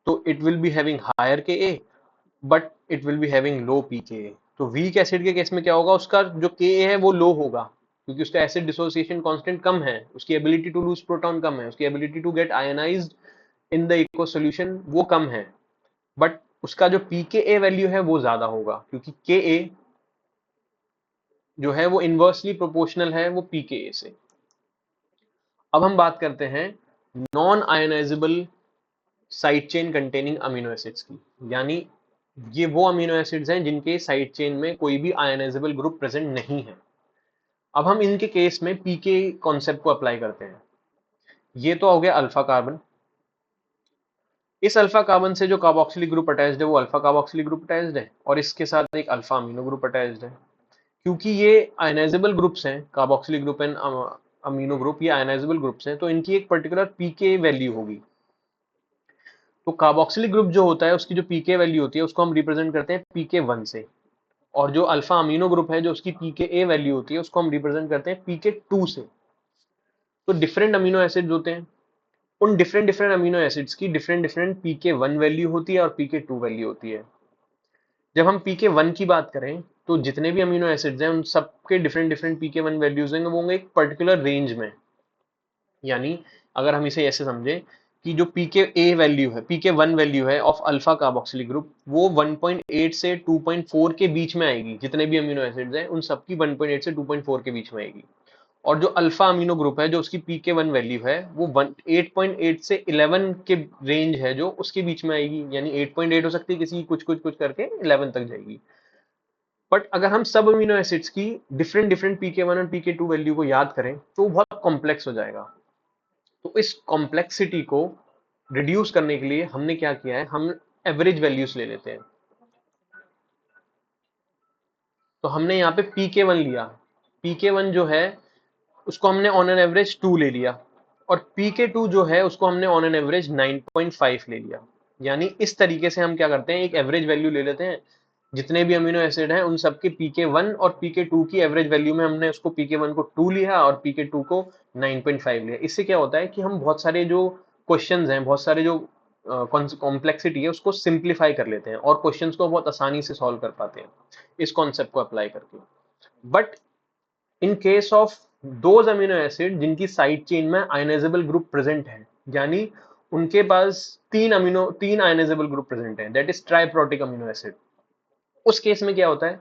तो it will be having higher K, but it will be having low pK. तो वीक एसिड के केस में क्या होगा, उसका जो के है वो लो होगा, क्योंकि उसका एसिड डिसोसिएशन कांस्टेंट कम है, उसकी एबिलिटी टू लूज प्रोटॉन कम है, उसकी ability to get ionized in the aqueous solution वो कम है। बट उसका जो पीके वैल्यू है वो ज्यादा होगा, क्योंकि के जो है वो इनवर्सली प्रोपोर्शनल है वो पीके से। अब हम बात करते हैं non ionizable side chain containing amino acids की। यानी ये वो अमीनो एसिड्स हैं जिनके साइड चेन में कोई भी आयनाइजेबल ग्रुप प्रेजेंट नहीं है। अब हम इनके केस में पीके कॉन्सेप्ट को अप्लाई करते हैं। ये तो हो गया अल्फा कार्बन। इस अल्फा कार्बन से जो कार्बोक्सिलिक ग्रुप अटैच्ड है वो अल्फा कार्बोक्सिलिक ग्रुप अटैच्ड है, और इसके साथ एक अल्फा अमीनो ग्रुप अटैच्ड है। क्योंकि ये आयनाइजेबल ग्रुप्स हैं, carboxylic group and amino group, ये आयनाइजेबल ग्रुप्स हैं, तो इनकी एक पर्टिकुलर पीके वैल्यू होगी। तो कार्बोक्सिलिक ग्रुप जो होता है उसकी जो पीके वैल्यू होती है उसको हम रिप्रेजेंट करते हैं pK 1 से, और जो अल्फा अमीनो ग्रुप है जो उसकी pKa वैल्यू होती है उसको हम रिप्रेजेंट करते हैं pK 2 से। तो डिफरेंट अमीनो एसिड्स होते हैं, उन डिफरेंट डिफरेंट अमीनो एसिड्स की डिफरेंट डिफरेंट pK 1 वैल्यू होती है और pK 2 वैल्यू होती है। जब हम pK 1 की बात करें तो जितने भी अमीनो एसिड्स हैं उन सबके डिफरेंट डिफरेंट pK 1 वैल्यूज होंगे, वो होंगे एक पर्टिकुलर रेंज में। यानी अगर हम इसे ऐसे समझे कि जो pKa वैल्यू है, pK 1 वैल्यू है ऑफ अल्फा कार्बोक्सिलिक ग्रुप, वो 1.8 से 2.4 के बीच में आएगी। जितने भी अमीनो एसिड्स हैं उन सबकी 1.8 से 2.4 के बीच में आएगी। और जो अल्फा अमीनो ग्रुप है जो उसकी pK 1 वैल्यू है वो 8.8 से 11 के रेंज है जो उसके बीच में आएगी। यानी 8.8 हो सकती है किसी की, कुछ कुछ कुछ करके 11 तक जाएगी। बट अगर हम सब अमीनो एसिड्स की डिफरेंट डिफरेंट pK 1 और pK 2 वैल्यू को याद करें तो बहुत कॉम्प्लेक्स हो जाएगा। तो इस कॉम्प्लेक्सिटी को रिड्यूस करने के लिए हमने क्या किया है, हम एवरेज वैल्यूज ले लेते हैं। तो हमने यहाँ पे pK 1 लिया, pK 1 जो है उसको हमने ऑन एन एवरेज 2 ले लिया, और pK 2 जो है उसको हमने ऑन एन एवरेज 9.5 ले लिया। यानी इस तरीके से हम क्या करते हैं, एक एवरेज वैल्यू ले लेते हैं। जितने भी अमीनो एसिड हैं उन सबके pK 1 और pK 2 की एवरेज वैल्यू में हमने उसको pK 1 को 2 लिया और pK 2 को 9.5 लिया। इससे क्या होता है कि हम बहुत सारे जो क्वेश्चंस हैं, बहुत सारे जो कॉम्प्लेक्सिटी है उसको सिंप्लीफाई कर लेते हैं और क्वेश्चंस को बहुत आसानी से सॉल्व कर पाते हैं इस कॉन्सेप्ट को अप्लाई करके। But in case of those amino acid जिनकी साइड चेन में आयनाइजेबल ग्रुप प्रेजेंट है, यानी उनके पास तीन आयनाइजेबल ग्रुप प्रेजेंट है, that is triprotic amino acid. उस केस में क्या होता है,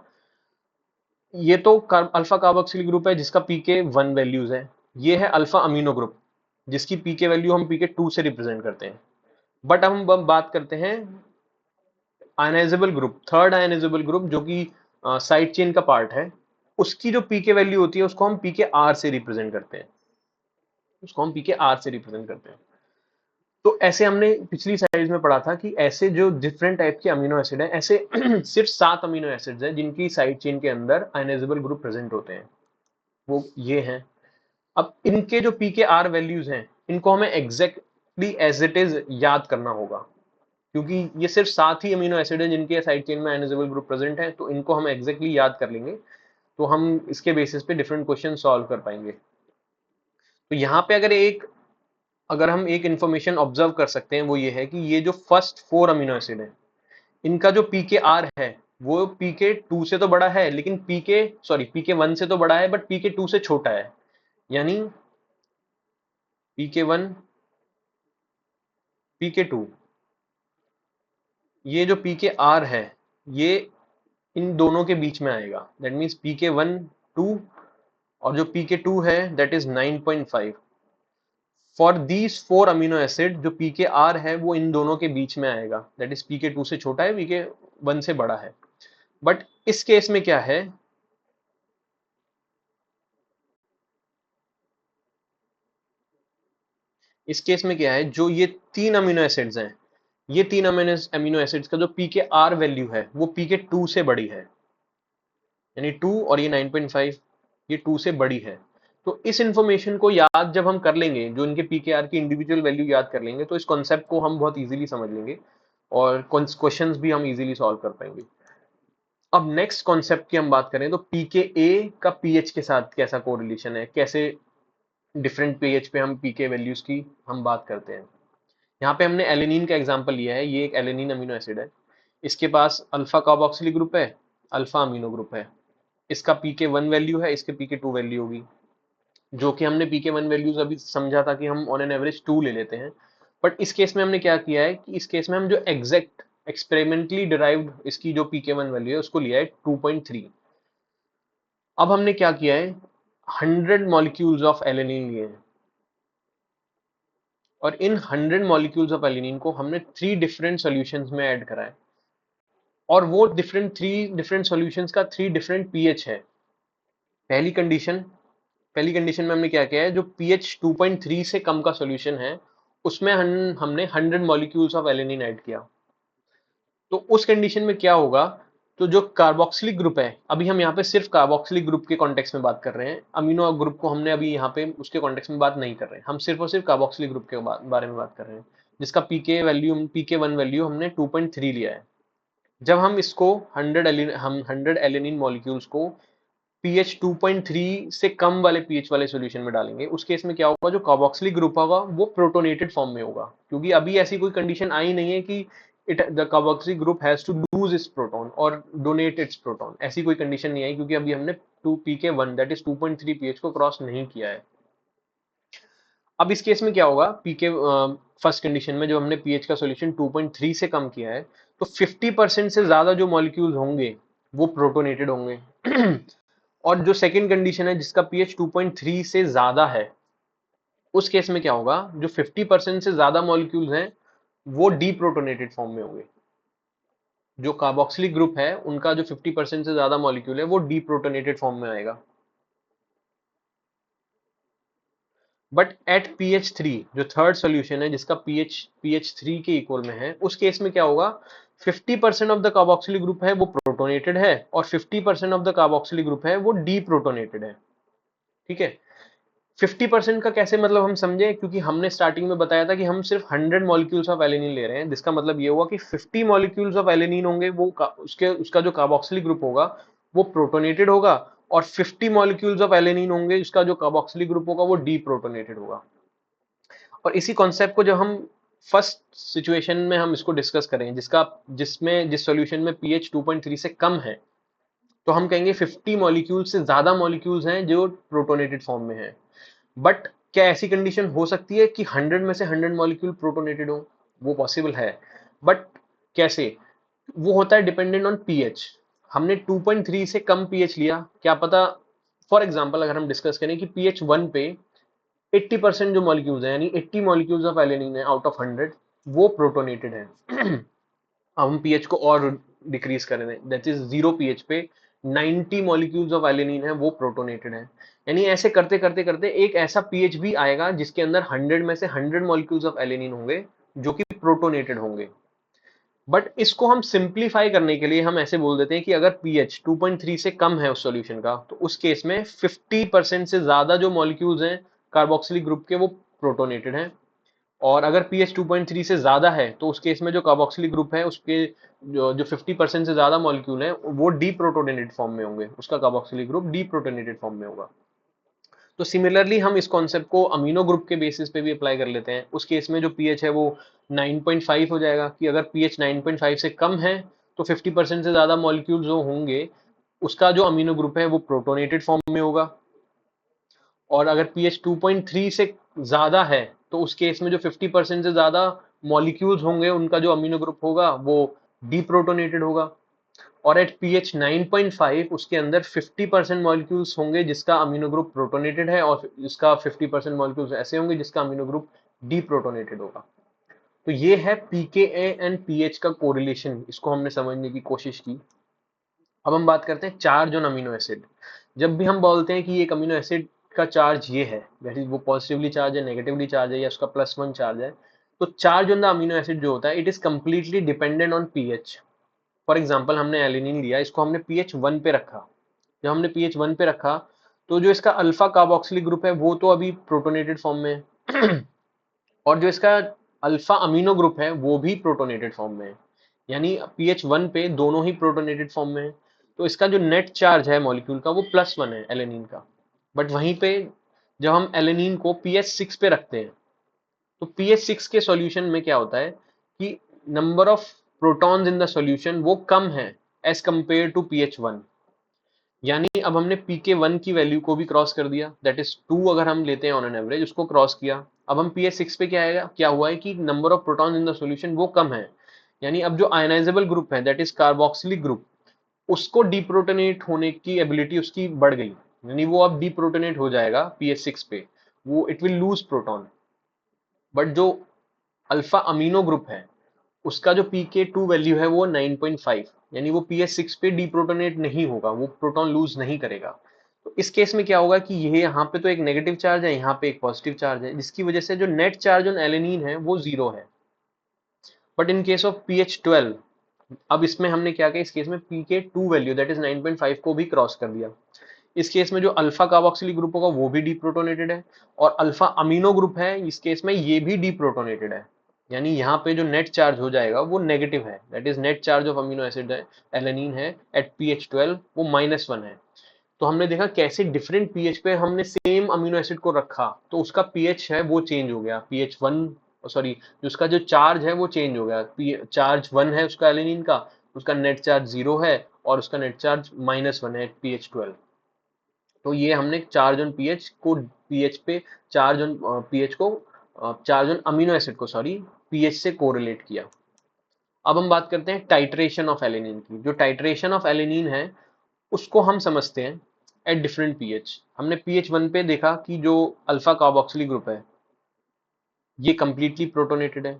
ये तो अल्फा कार्बोक्सिलिक ग्रुप है जिसका pK 1 वैल्यूज है। ये है अल्फा अमीनो ग्रुप जिसकी pK वैल्यू हम pK 2 से रिप्रेजेंट करते हैं। बट अब हम बात करते हैं ionizable group, third ionizable group जो कि साइड चेन का पार्ट है, उसकी जो पीके वैल्यू होती है उसको हम पीके आर से रिप्रेजेंट करते हैं, उसको हम पीके आर से रिप्रेजेंट करते हैं। तो ऐसे हमने पिछली स्लाइड में पढ़ा था कि ऐसे जो डिफरेंट टाइप के अमीनो एसिड हैं, ऐसे सिर्फ 7 अमीनो एसिड्स हैं जिनकी साइड चेन के अंदर आयनाइजेबल ग्रुप प्रेजेंट होते हैं। वो ये हैं अब इनके जो पी के आर वैल्यूज हैं इनको हमें एग्जैक्टली एज इट इज याद करना होगा, क्योंकि ये सिर्फ 7 ही अमीनो एसिड हैं जिनके साइड चेन में आयनिजेबल ग्रुप प्रेजेंट है, तो इनको हम एग्जैक्टली याद कर लेंगे तो हम इसके बेसिस पे डिफरेंट क्वेश्चन सॉल्व कर पाएंगे। तो यहाँ पे अगर हम एक इंफॉर्मेशन ऑब्जर्व कर सकते हैं वो ये है कि ये जो फर्स्ट 4 अमीनो एसिड है इनका जो पी के आर है वो पी के टू से तो बड़ा है, लेकिन पी के वन से तो बड़ा है बट पी के टू से छोटा है। यानी पी के वन पी के टू, ये जो पी के आर है ये इन दोनों के बीच में आएगा। दैट मीन्स पी के वन 2 और जो पी के टू है that is 9.5। For these 4 amino acid जो पी के आर है वो इन दोनों के बीच में आएगा। दैट इज पी के टू से छोटा है, पी के वन से बड़ा है। बट इस केस में क्या है, इस केस में क्या है, जो ये 3 अमीनो एसिड्स हैं, ये 3 अमीनो एसिड्स का जो पी के आर वैल्यू है वो पी के टू से बड़ी है। यानी 2 और ये 9.5 ये 2 से बड़ी है। तो इस इंफॉर्मेशन को याद जब हम कर लेंगे, जो इनके पी के आर की इंडिविजुअल वैल्यू याद कर लेंगे, तो इस कॉन्सेप्ट को हम बहुत इजीली समझ लेंगे और क्वेश्चंस भी हम इजीली सॉल्व कर पाएंगे। अब नेक्स्ट कॉन्सेप्ट की हम बात करें तो पीकेए का पीएच के साथ कैसा कोरिलेशन है, कैसे डिफरेंट पीएच पे हम पीके वैल्यूज की हम बात करते हैं। यहाँ पे हमने एलेनिन का एग्जांपल लिया है। ये एक एलेनिन अमीनो एसिड है, इसके पास अल्फा कार्बोक्सिलिक ग्रुप है, अल्फा अमीनो ग्रुप है। इसका पीके वन वैल्यू है, इसके पीके टू वैल्यू होगी, जो कि हमने पीके वन वैल्यूज अभी समझा था कि हम ऑन एन एवरेज 2 ले लेते हैं। बट इस केस में हमने क्या किया है कि इस केस में हम जो एग्जैक्ट एक्सपेरिमेंटली डिराइव्ड इसकी जो पीके वन वैल्यू है उसको लिया है 2.3। अब हमने क्या किया है, 100 मॉलिक्यूल्स ऑफ एलेनिन लिए हैं और इन 100 मॉलिक्यूल्स ऑफ एलेनिन को हमने 3 डिफरेंट सॉल्यूशंस में ऐड करा है और वो डिफरेंट सॉल्यूशंस का 3 डिफरेंट पीएच है। पहली कंडीशन पहली कंडीशन में हमने क्या किया है, जो पीएच 2.3 से कम का सॉल्यूशन है उसमें हमने 100 मॉलिक्यूल्स ऑफ एलेनिन ऐड किया। तो उस कंडीशन में क्या होगा, तो जो कार्बोक्सिलिक ग्रुप है, अभी हम यहाँ पे सिर्फ कार्बोक्सिलिक ग्रुप के कॉन्टेक्स्ट में बात कर रहे हैं, अमीनो ग्रुप को हमने अभी यहाँ पे उसके कॉन्टेक्स्ट में बात नहीं कर रहे हैं, हम सिर्फ और सिर्फ कार्बोक्सिलिक ग्रुप के बारे में बात कर रहे हैं, जिसका पीके वन वैल्यू हमने 2.3 लिया है। जब हम इसको 100 एलेनिन मॉलिक्यूल्स को पीएच 2.3 से कम वाले पीएच वाले सॉल्यूशन में डालेंगे, उस केस में क्या होगा, जो कार्बोक्सिलिक ग्रुप होगा वो प्रोटोनेटेड फॉर्म में होगा, क्योंकि अभी ऐसी कोई कंडीशन आई नहीं है कि it the carboxylic group has to lose its proton और डोनेट इट्स प्रोटॉन। ऐसी कोई कंडीशन नहीं आई क्योंकि अभी हमने 2 pK one that is 2.3 pH को क्रॉस नहीं किया है। अब इस केस में क्या होगा, पीके फर्स्ट कंडीशन में जब हमने पीएच का सॉल्यूशन 2.3 से कम किया है तो 50% से ज्यादा जो मॉलिक्यूल्स होंगे वो प्रोटोनेटेड होंगे और जो सेकंड कंडीशन है जिसका पीएच 2.3 से ज्यादा है, उस केस में क्या होगा, जो 50% से ज्यादा मॉलिक्यूल्स हैं वो डीप्रोटोनेटेड फॉर्म में होंगे। जो कार्बोक्सिलिक ग्रुप है उनका जो 50% से ज्यादा मॉलिक्यूल है वो डीप्रोटोनेटेड फॉर्म में आएगा। बट एट पीएच थ्री, जो थर्ड सॉल्यूशन है जिसका पीएच थ्री के इक्वल में है, उस केस में क्या होगा, 50% ऑफ द कार्बोक्सिलिक ग्रुप है वो प्रोटोनेटेड है और 50% ऑफ द कार्बोक्सिलिक ग्रुप है वो डीप्रोटोनेटेड है। ठीक है, 50% का कैसे मतलब हम समझे, क्योंकि हमने स्टार्टिंग में बताया था कि हम सिर्फ 100 मॉलिक्यूल्स ऑफ एलेनिन ले रहे हैं, जिसका मतलब ये हुआ कि 50 मॉलिक्यूल्स ऑफ एलेनिन होंगे वो उसका जो कार्बोक्सिलिक ग्रुप होगा वो प्रोटोनेटेड होगा और 50 मॉलिक्यूल्स ऑफ एलेनिन होंगे उसका जो कार्बोक्सिलिक ग्रुप होगा वो डीप्रोटोनेटेड होगा। और इसी कॉन्सेप्ट को जब हम फर्स्ट सिचुएशन में हम इसको डिस्कस करें, जिस सॉल्यूशन में पीएच 2.3 से कम है, तो हम कहेंगे 50 मॉलिक्यूल से ज्यादा मॉलिक्यूल्स हैं जो प्रोटोनेटेड फॉर्म में है। बट क्या ऐसी कंडीशन हो सकती है कि 100 में से 100 मॉलिक्यूल प्रोटोनेटेड हो? वो पॉसिबल है, बट कैसे, वो होता है डिपेंडेंट ऑन पीएच। हमने 2.3 से कम पीएच लिया, क्या पता, फॉर एग्जांपल अगर हम डिस्कस करें कि पीएच 1 पे 80% जो मॉलिक्यूल्स हैं, यानी 80 मॉलिक्यूल्स ऑफ एलेनिन है आउट ऑफ 100 वो प्रोटोनेटेड है। अब हम पीएच को और डिक्रीज करें, दैट इज 0 पीएच पे 90 मॉलिक्यूल्स ऑफ एलेनिन है वो प्रोटोनेटेड है। यानी ऐसे करते करते करते एक ऐसा पीएच भी आएगा जिसके अंदर 100 में से 100 मॉलिक्यूल्स ऑफ एलेनिन होंगे जो कि प्रोटोनेटेड होंगे। बट इसको हम सिंप्लीफाई करने के लिए हम ऐसे बोल देते हैं कि अगर पीएच 2.3 से कम है उस सॉल्यूशन का, तो उस केस में 50% से ज्यादा जो मॉलिक्यूल्स हैं कार्बोक्सिलिक ग्रुप के, वो प्रोटोनेटेड हैं। और अगर पीएच 2.3 से ज्यादा है, तो उस केस में जो कार्बोक्सिलिक ग्रुप है उसके जो 50% से ज्यादा मॉलिक्यूल हैं वो डीप्रोटोनेटेड फॉर्म में होंगे, उसका कार्बोक्सिलिक ग्रुप डीप्रोटोनेटेड फॉर्म में होगा। तो सिमिलरली हम इस कॉन्सेप्ट को अमीनो ग्रुप के बेसिस पे भी अप्लाई कर लेते हैं। उस केस में जो पीएच है वो 9.5 हो जाएगा, कि अगर पीएच 9.5 से कम है तो 50% से ज्यादा मॉलिक्यूल जो होंगे उसका जो अमीनो ग्रुप है वो प्रोटोनेटेड फॉर्म में होगा। और अगर पीएच 2.3 से ज्यादा है तो उस केस में जो 50% से ज्यादा मॉलिक्यूल्स होंगे उनका जो अमीनो ग्रुप होगा वो डीप्रोटोनेटेड होगा। और एट पीएच 9.5 उसके अंदर 50% मॉलिक्यूल्स होंगे जिसका अमीनो ग्रुप प्रोटोनेटेड है, और इसका 50% मॉलिक्यूल्स ऐसे होंगे जिसका अमीनो ग्रुप डीप्रोटोनेटेड होगा। तो ये है पीकेए एंड पीएच का कोरिलेशन, इसको हमने समझने की कोशिश की। अब हम बात करते हैं चार्ज ऑन अमीनो एसिड। जब भी हम बोलते हैं कि एक अमीनो एसिड का चार्ज ये है, वैसे वो पॉजिटिवली चार्ज है, नेगेटिवली चार्ज है, या उसका +1 चार्ज है, तो charge on the amino acid जो होता है it is completely dependent on pH. For example हमने एलिनिन लिया, इसको हमने पीएच 1 पे रखा। जब हमने पीएच 1 पे रखा तो जो इसका अल्फा कार्बोक्सिलिक ग्रुप है वो तो अभी प्रोटोनेटेड फॉर्म में है और जो इसका अल्फा अमीनो ग्रुप है वो भी प्रोटोनेटेड फॉर्म में है। यानी पीएच 1 पे दोनों ही प्रोटोनेटेड फॉर्म में है। तो इसका जो नेट चार्ज है मॉलिक्यूल का वो +1 है एलेनिन का। बट वहीं पे जब हम एलेनिन को पीएच 6 पे रखते हैं, तो पीएच 6 के सॉल्यूशन में क्या होता है कि number of protons in the solution वो कम है एज कंपेयर टू पीएच 1। यानी अब हमने पीके 1 की वैल्यू को भी क्रॉस कर दिया, दैट इज 2 अगर हम लेते हैं ऑन एन एवरेज, उसको क्रॉस किया। अब हम पीएच 6 पे क्या आएगा, क्या हुआ है कि number of protons in the solution वो कम है। यानी अब जो आयनाइजेबल ग्रुप है दैट इज कार्बोक्सिलिक ग्रुप, उसको डीप्रोटोनेट होने की एबिलिटी उसकी बढ़ गई। यानी वो अब डीप्रोटोनेट हो जाएगा पीएच 6 पे, वो it will lose proton. But जो अल्फा अमीनो ग्रुप है उसका जो पीके 2 वैल्यू है वो 9.5, यानी वो पीएच 6 पे डीप्रोटोनेट नहीं होगा, वो प्रोटॉन लूज नहीं करेगा। तो इस केस में क्या होगा कि ये यहाँ पे तो एक नेगेटिव चार्ज है, यहाँ पे एक पॉजिटिव चार्ज है, जिसकी वजह से जो नेट चार्ज ऑन एलेनिन है वो 0 है। But in case of pH 12, अब इसमें हमने क्या किया, इस केस में पीके 2 वैल्यू दैट इज 9.5 को भी क्रॉस कर दिया। इस केस में जो अल्फा कार्बोक्सिलिक ग्रुप होगा वो भी डीप्रोटोनेटेड है, और अल्फा अमीनो ग्रुप है इस केस में ये भी डीप्रोटोनेटेड है। यानी यहाँ पे जो नेट चार्ज हो जाएगा वो नेगेटिव है, that is net charge of amino acid है एलेनिन है एट पीएच 12 वो -1 है। तो हमने देखा कैसे डिफरेंट पीएच पे हमने सेम अमीनो एसिड को रखा तो उसका पीएच है वो चेंज हो गया, पीएच 1 सॉरी, उसका जो चार्ज है वो चेंज हो गया। चार्ज 1 है उसका एलेनिन का, उसका नेट चार्ज 0 है, और उसका नेट चार्ज -1 है पीएच 12। तो ये हमने चार्ज ऑन पीएच को पीएच पे चार्ज ऑन पीएच को चार्ज ऑन अमीनो एसिड को सॉरी पीएच से कोरिलेट किया। अब हम बात करते हैं टाइट्रेशन ऑफ एलेनिन की। जो टाइट्रेशन ऑफ एलेनिन है उसको हम समझते हैं एट डिफरेंट पीएच। हमने पीएच 1 पे देखा कि जो अल्फा कार्बोक्सिलिक ग्रुप है ये कंप्लीटली प्रोटोनेटेड है।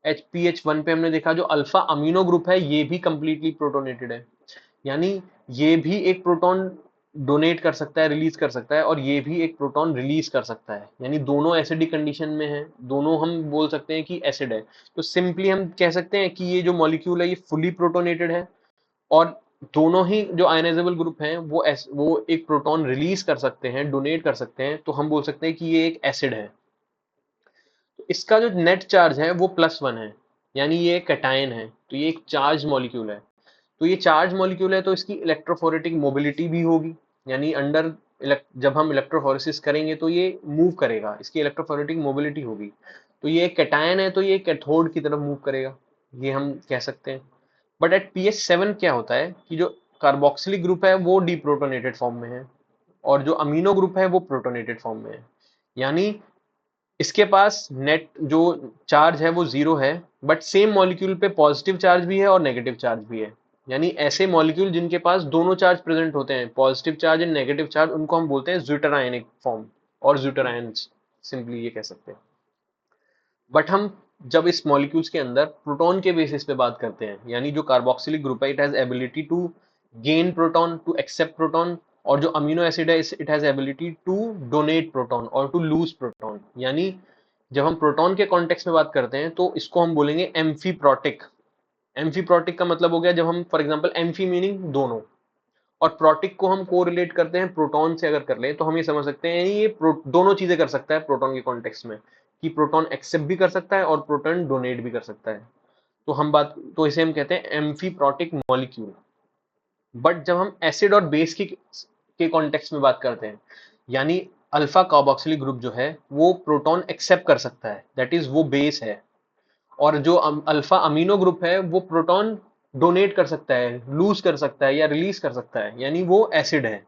एच पीएच 1 पे हमने देखा जो अल्फा अमीनो ग्रुप है ये भी कंप्लीटली प्रोटोनेटेड है। यानी ये भी एक प्रोटॉन डोनेट कर सकता है, रिलीज कर सकता है, और ये भी एक प्रोटॉन रिलीज कर सकता है। यानी दोनों एसिडिक कंडीशन में है, दोनों हम बोल सकते हैं कि एसिड है। तो सिंपली हम कह सकते हैं कि ये जो मॉलिक्यूल है ये फुली प्रोटोनेटेड है, और दोनों ही जो आयनाइजेबल ग्रुप हैं वो एक प्रोटॉन रिलीज कर सकते हैं, डोनेट कर सकते हैं, तो हम बोल सकते हैं कि ये एक एसिड है। तो इसका जो नेट चार्ज है वो +1 है, यानी ये कैटायन है, तो ये एक चार्ज मॉलिक्यूल है। तो ये चार्ज मॉलिक्यूल है तो इसकी इलेक्ट्रोफोरेटिक मोबिलिटी भी होगी, यानी अंडर जब हम इलेक्ट्रोफोरेसिस करेंगे तो ये मूव करेगा, इसकी इलेक्ट्रोफोरेटिक मोबिलिटी होगी। तो ये एक कैटायन है तो ये कैथोड की तरफ मूव करेगा, ये हम कह सकते हैं। बट एट पीएच 7 क्या होता है कि जो कार्बोक्सिलिक ग्रुप है वो डीप्रोटोनेटेड फॉर्म में है, और जो अमीनो ग्रुप है वो प्रोटोनेटेड फॉर्म में है। यानी इसके पास नेट जो चार्ज है वो 0 है, बट सेम मॉलिक्यूल पे पॉजिटिव चार्ज भी है और नेगेटिव चार्ज भी है। यानी ऐसे मॉलिक्यूल जिनके पास दोनों चार्ज प्रेजेंट होते हैं, positive charge and negative charge, उनको हम बोलते हैं ज्यूटरायनिक फॉर्म और ज्यूटरायंस, सिंपली ये कह सकते हैं। बट हम जब इस मॉलिक्यूल्स के अंदर प्रोटॉन के बेसिस पे बात करते हैं, यानी जो कार्बोक्सिलिक ग्रुप है it has ability to gain proton, to accept proton, और जो अमीनो एसिड है it has ability to donate proton और टू लूज प्रोटॉन। यानी जब हम प्रोटॉन के कॉन्टेक्स्ट में बात करते हैं तो इसको हम बोलेंगे एम्फीप्रोटिक। एम्फीप्रोटिक का मतलब हो गया जब हम फॉर एग्जांपल एम्फी मीनिंग दोनों, और प्रोटिक को हम कोरिलेट करते हैं प्रोटॉन से अगर कर ले तो हम ये समझ सकते हैं ये दोनों चीजें कर सकता है प्रोटॉन के कॉन्टेक्स्ट में, कि प्रोटॉन एक्सेप्ट भी कर सकता है और प्रोटॉन डोनेट भी कर सकता है। तो हम बात तो इसे हम कहते हैं एम्फीप्रोटिक मॉलिक्यूल। बट जब हम एसिड और बेस के कॉन्टेक्स्ट में बात करते हैं, यानी अल्फा कार्बोक्सिलिक ग्रुप जो है वो प्रोटॉन एक्सेप्ट कर सकता है, दैट इज वो बेस है, और जो अल्फा अमीनो ग्रुप है वो प्रोटॉन डोनेट कर सकता है, लूज कर सकता है या रिलीज कर सकता है, यानी वो एसिड है।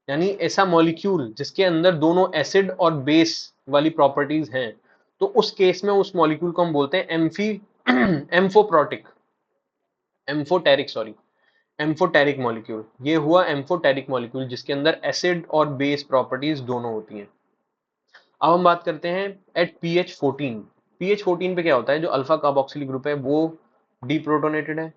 यानी ऐसा मॉलिक्यूल जिसके अंदर दोनों एसिड और बेस वाली प्रॉपर्टीज हैं, तो उस केस में उस मॉलिक्यूल को हम बोलते हैं amphi amphiprotic amphoteric sorry amphoteric molecule. ये हुआ एम्फोटेरिक मॉलिक्यूल जिसके अंदर एसिड और बेस प्रॉपर्टीज दोनों होती हैं। अब हम बात करते हैं एट pH 14। pH 14 पे क्या होता है, जो अल्फा कार्बोक्सिलिक ग्रुप है वो डीप्रोटोनेटेड है,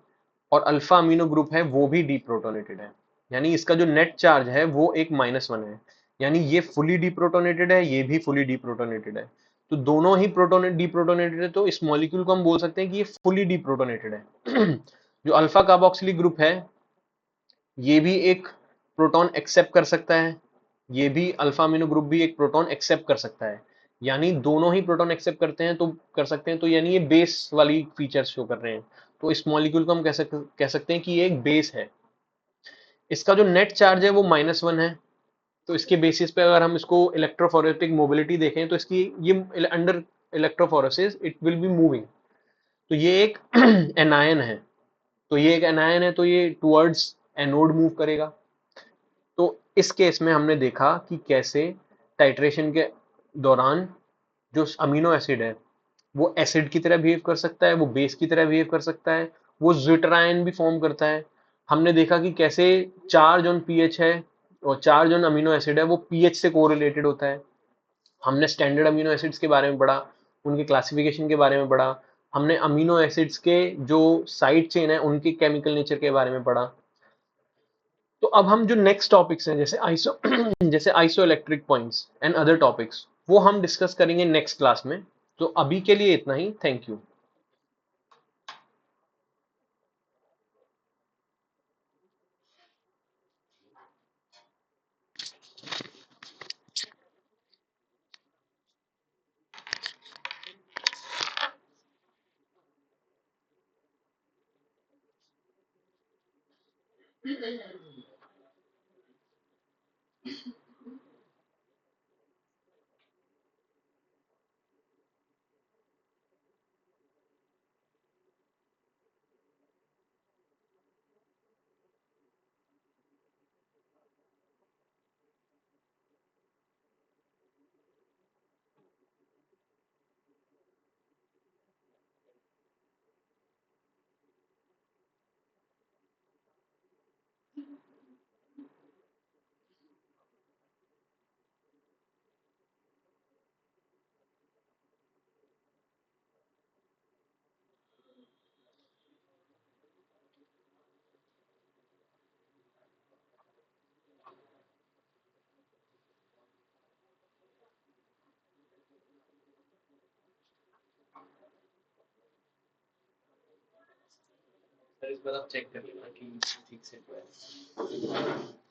और अल्फा अमीनो ग्रुप है वो भी डीप्रोटोनेटेड है। यानी इसका जो नेट चार्ज है वो एक -1 है। यानी ये फुली डीप्रोटोनेटेड है, ये भी फुली डीप्रोटोनेटेड है। तो दोनों ही प्रोटोनेट डीप्रोटोनेटेड है, तो इस मॉलिक्यूल को हम बोल सकते हैं कि ये फुली डीप्रोटोनेटेड है। जो अल्फा कार्बोक्सिलिक ग्रुप है ये भी एक प्रोटॉन एक्सेप्ट कर सकता है, ये भी अल्फा अमीनो ग्रुप भी एक प्रोटॉन एक्सेप्ट कर सकता है। यानी दोनों ही प्रोटॉन एक्सेप्ट करते हैं तो कर सकते हैं, तो यानी ये बेस वाली फीचर्स शो कर रहे हैं। तो इस मॉलिक्यूल को हम कह सकते हैं कि ये एक बेस है। इसका जो नेट चार्ज है वो -1 है। तो इसके बेसिस पे अगर हम इसको इलेक्ट्रोफोरेटिक मोबिलिटी देखें तो इसकी ये under electrophoresis it will be moving. तो ये एक एनायन है, तो ये एक एनायन है तो ये टुवर्ड्स एनोड मूव करेगा। तो इस केस में हमने देखा कि कैसे टाइट्रेशन के दौरान जो अमीनो एसिड है वो एसिड की तरह बिहेव कर सकता है, वो बेस की तरह बिहेव कर सकता है, वो ज्विटरायन भी फॉर्म करता है। हमने देखा कि कैसे चार्ज ऑन पीएच है और चार्ज ऑन अमीनो एसिड है वो पीएच से कोरिलेटेड होता है। हमने स्टैंडर्ड अमीनो एसिड्स के बारे में पढ़ा, उनके क्लासिफिकेशन के बारे में पढ़ा, हमने अमीनो एसिड्स के जो साइड चेन है उनके केमिकल नेचर के बारे में पढ़ा। तो अब हम जो नेक्स्ट टॉपिक्स हैं जैसे आइसो जैसे iso electric points and other topics वो हम डिस्कस करेंगे नेक्स्ट क्लास में। तो अभी के लिए इतना ही, थैंक यू। सर इस बार आप चेक कर लेना कि ठीक से हुआ है।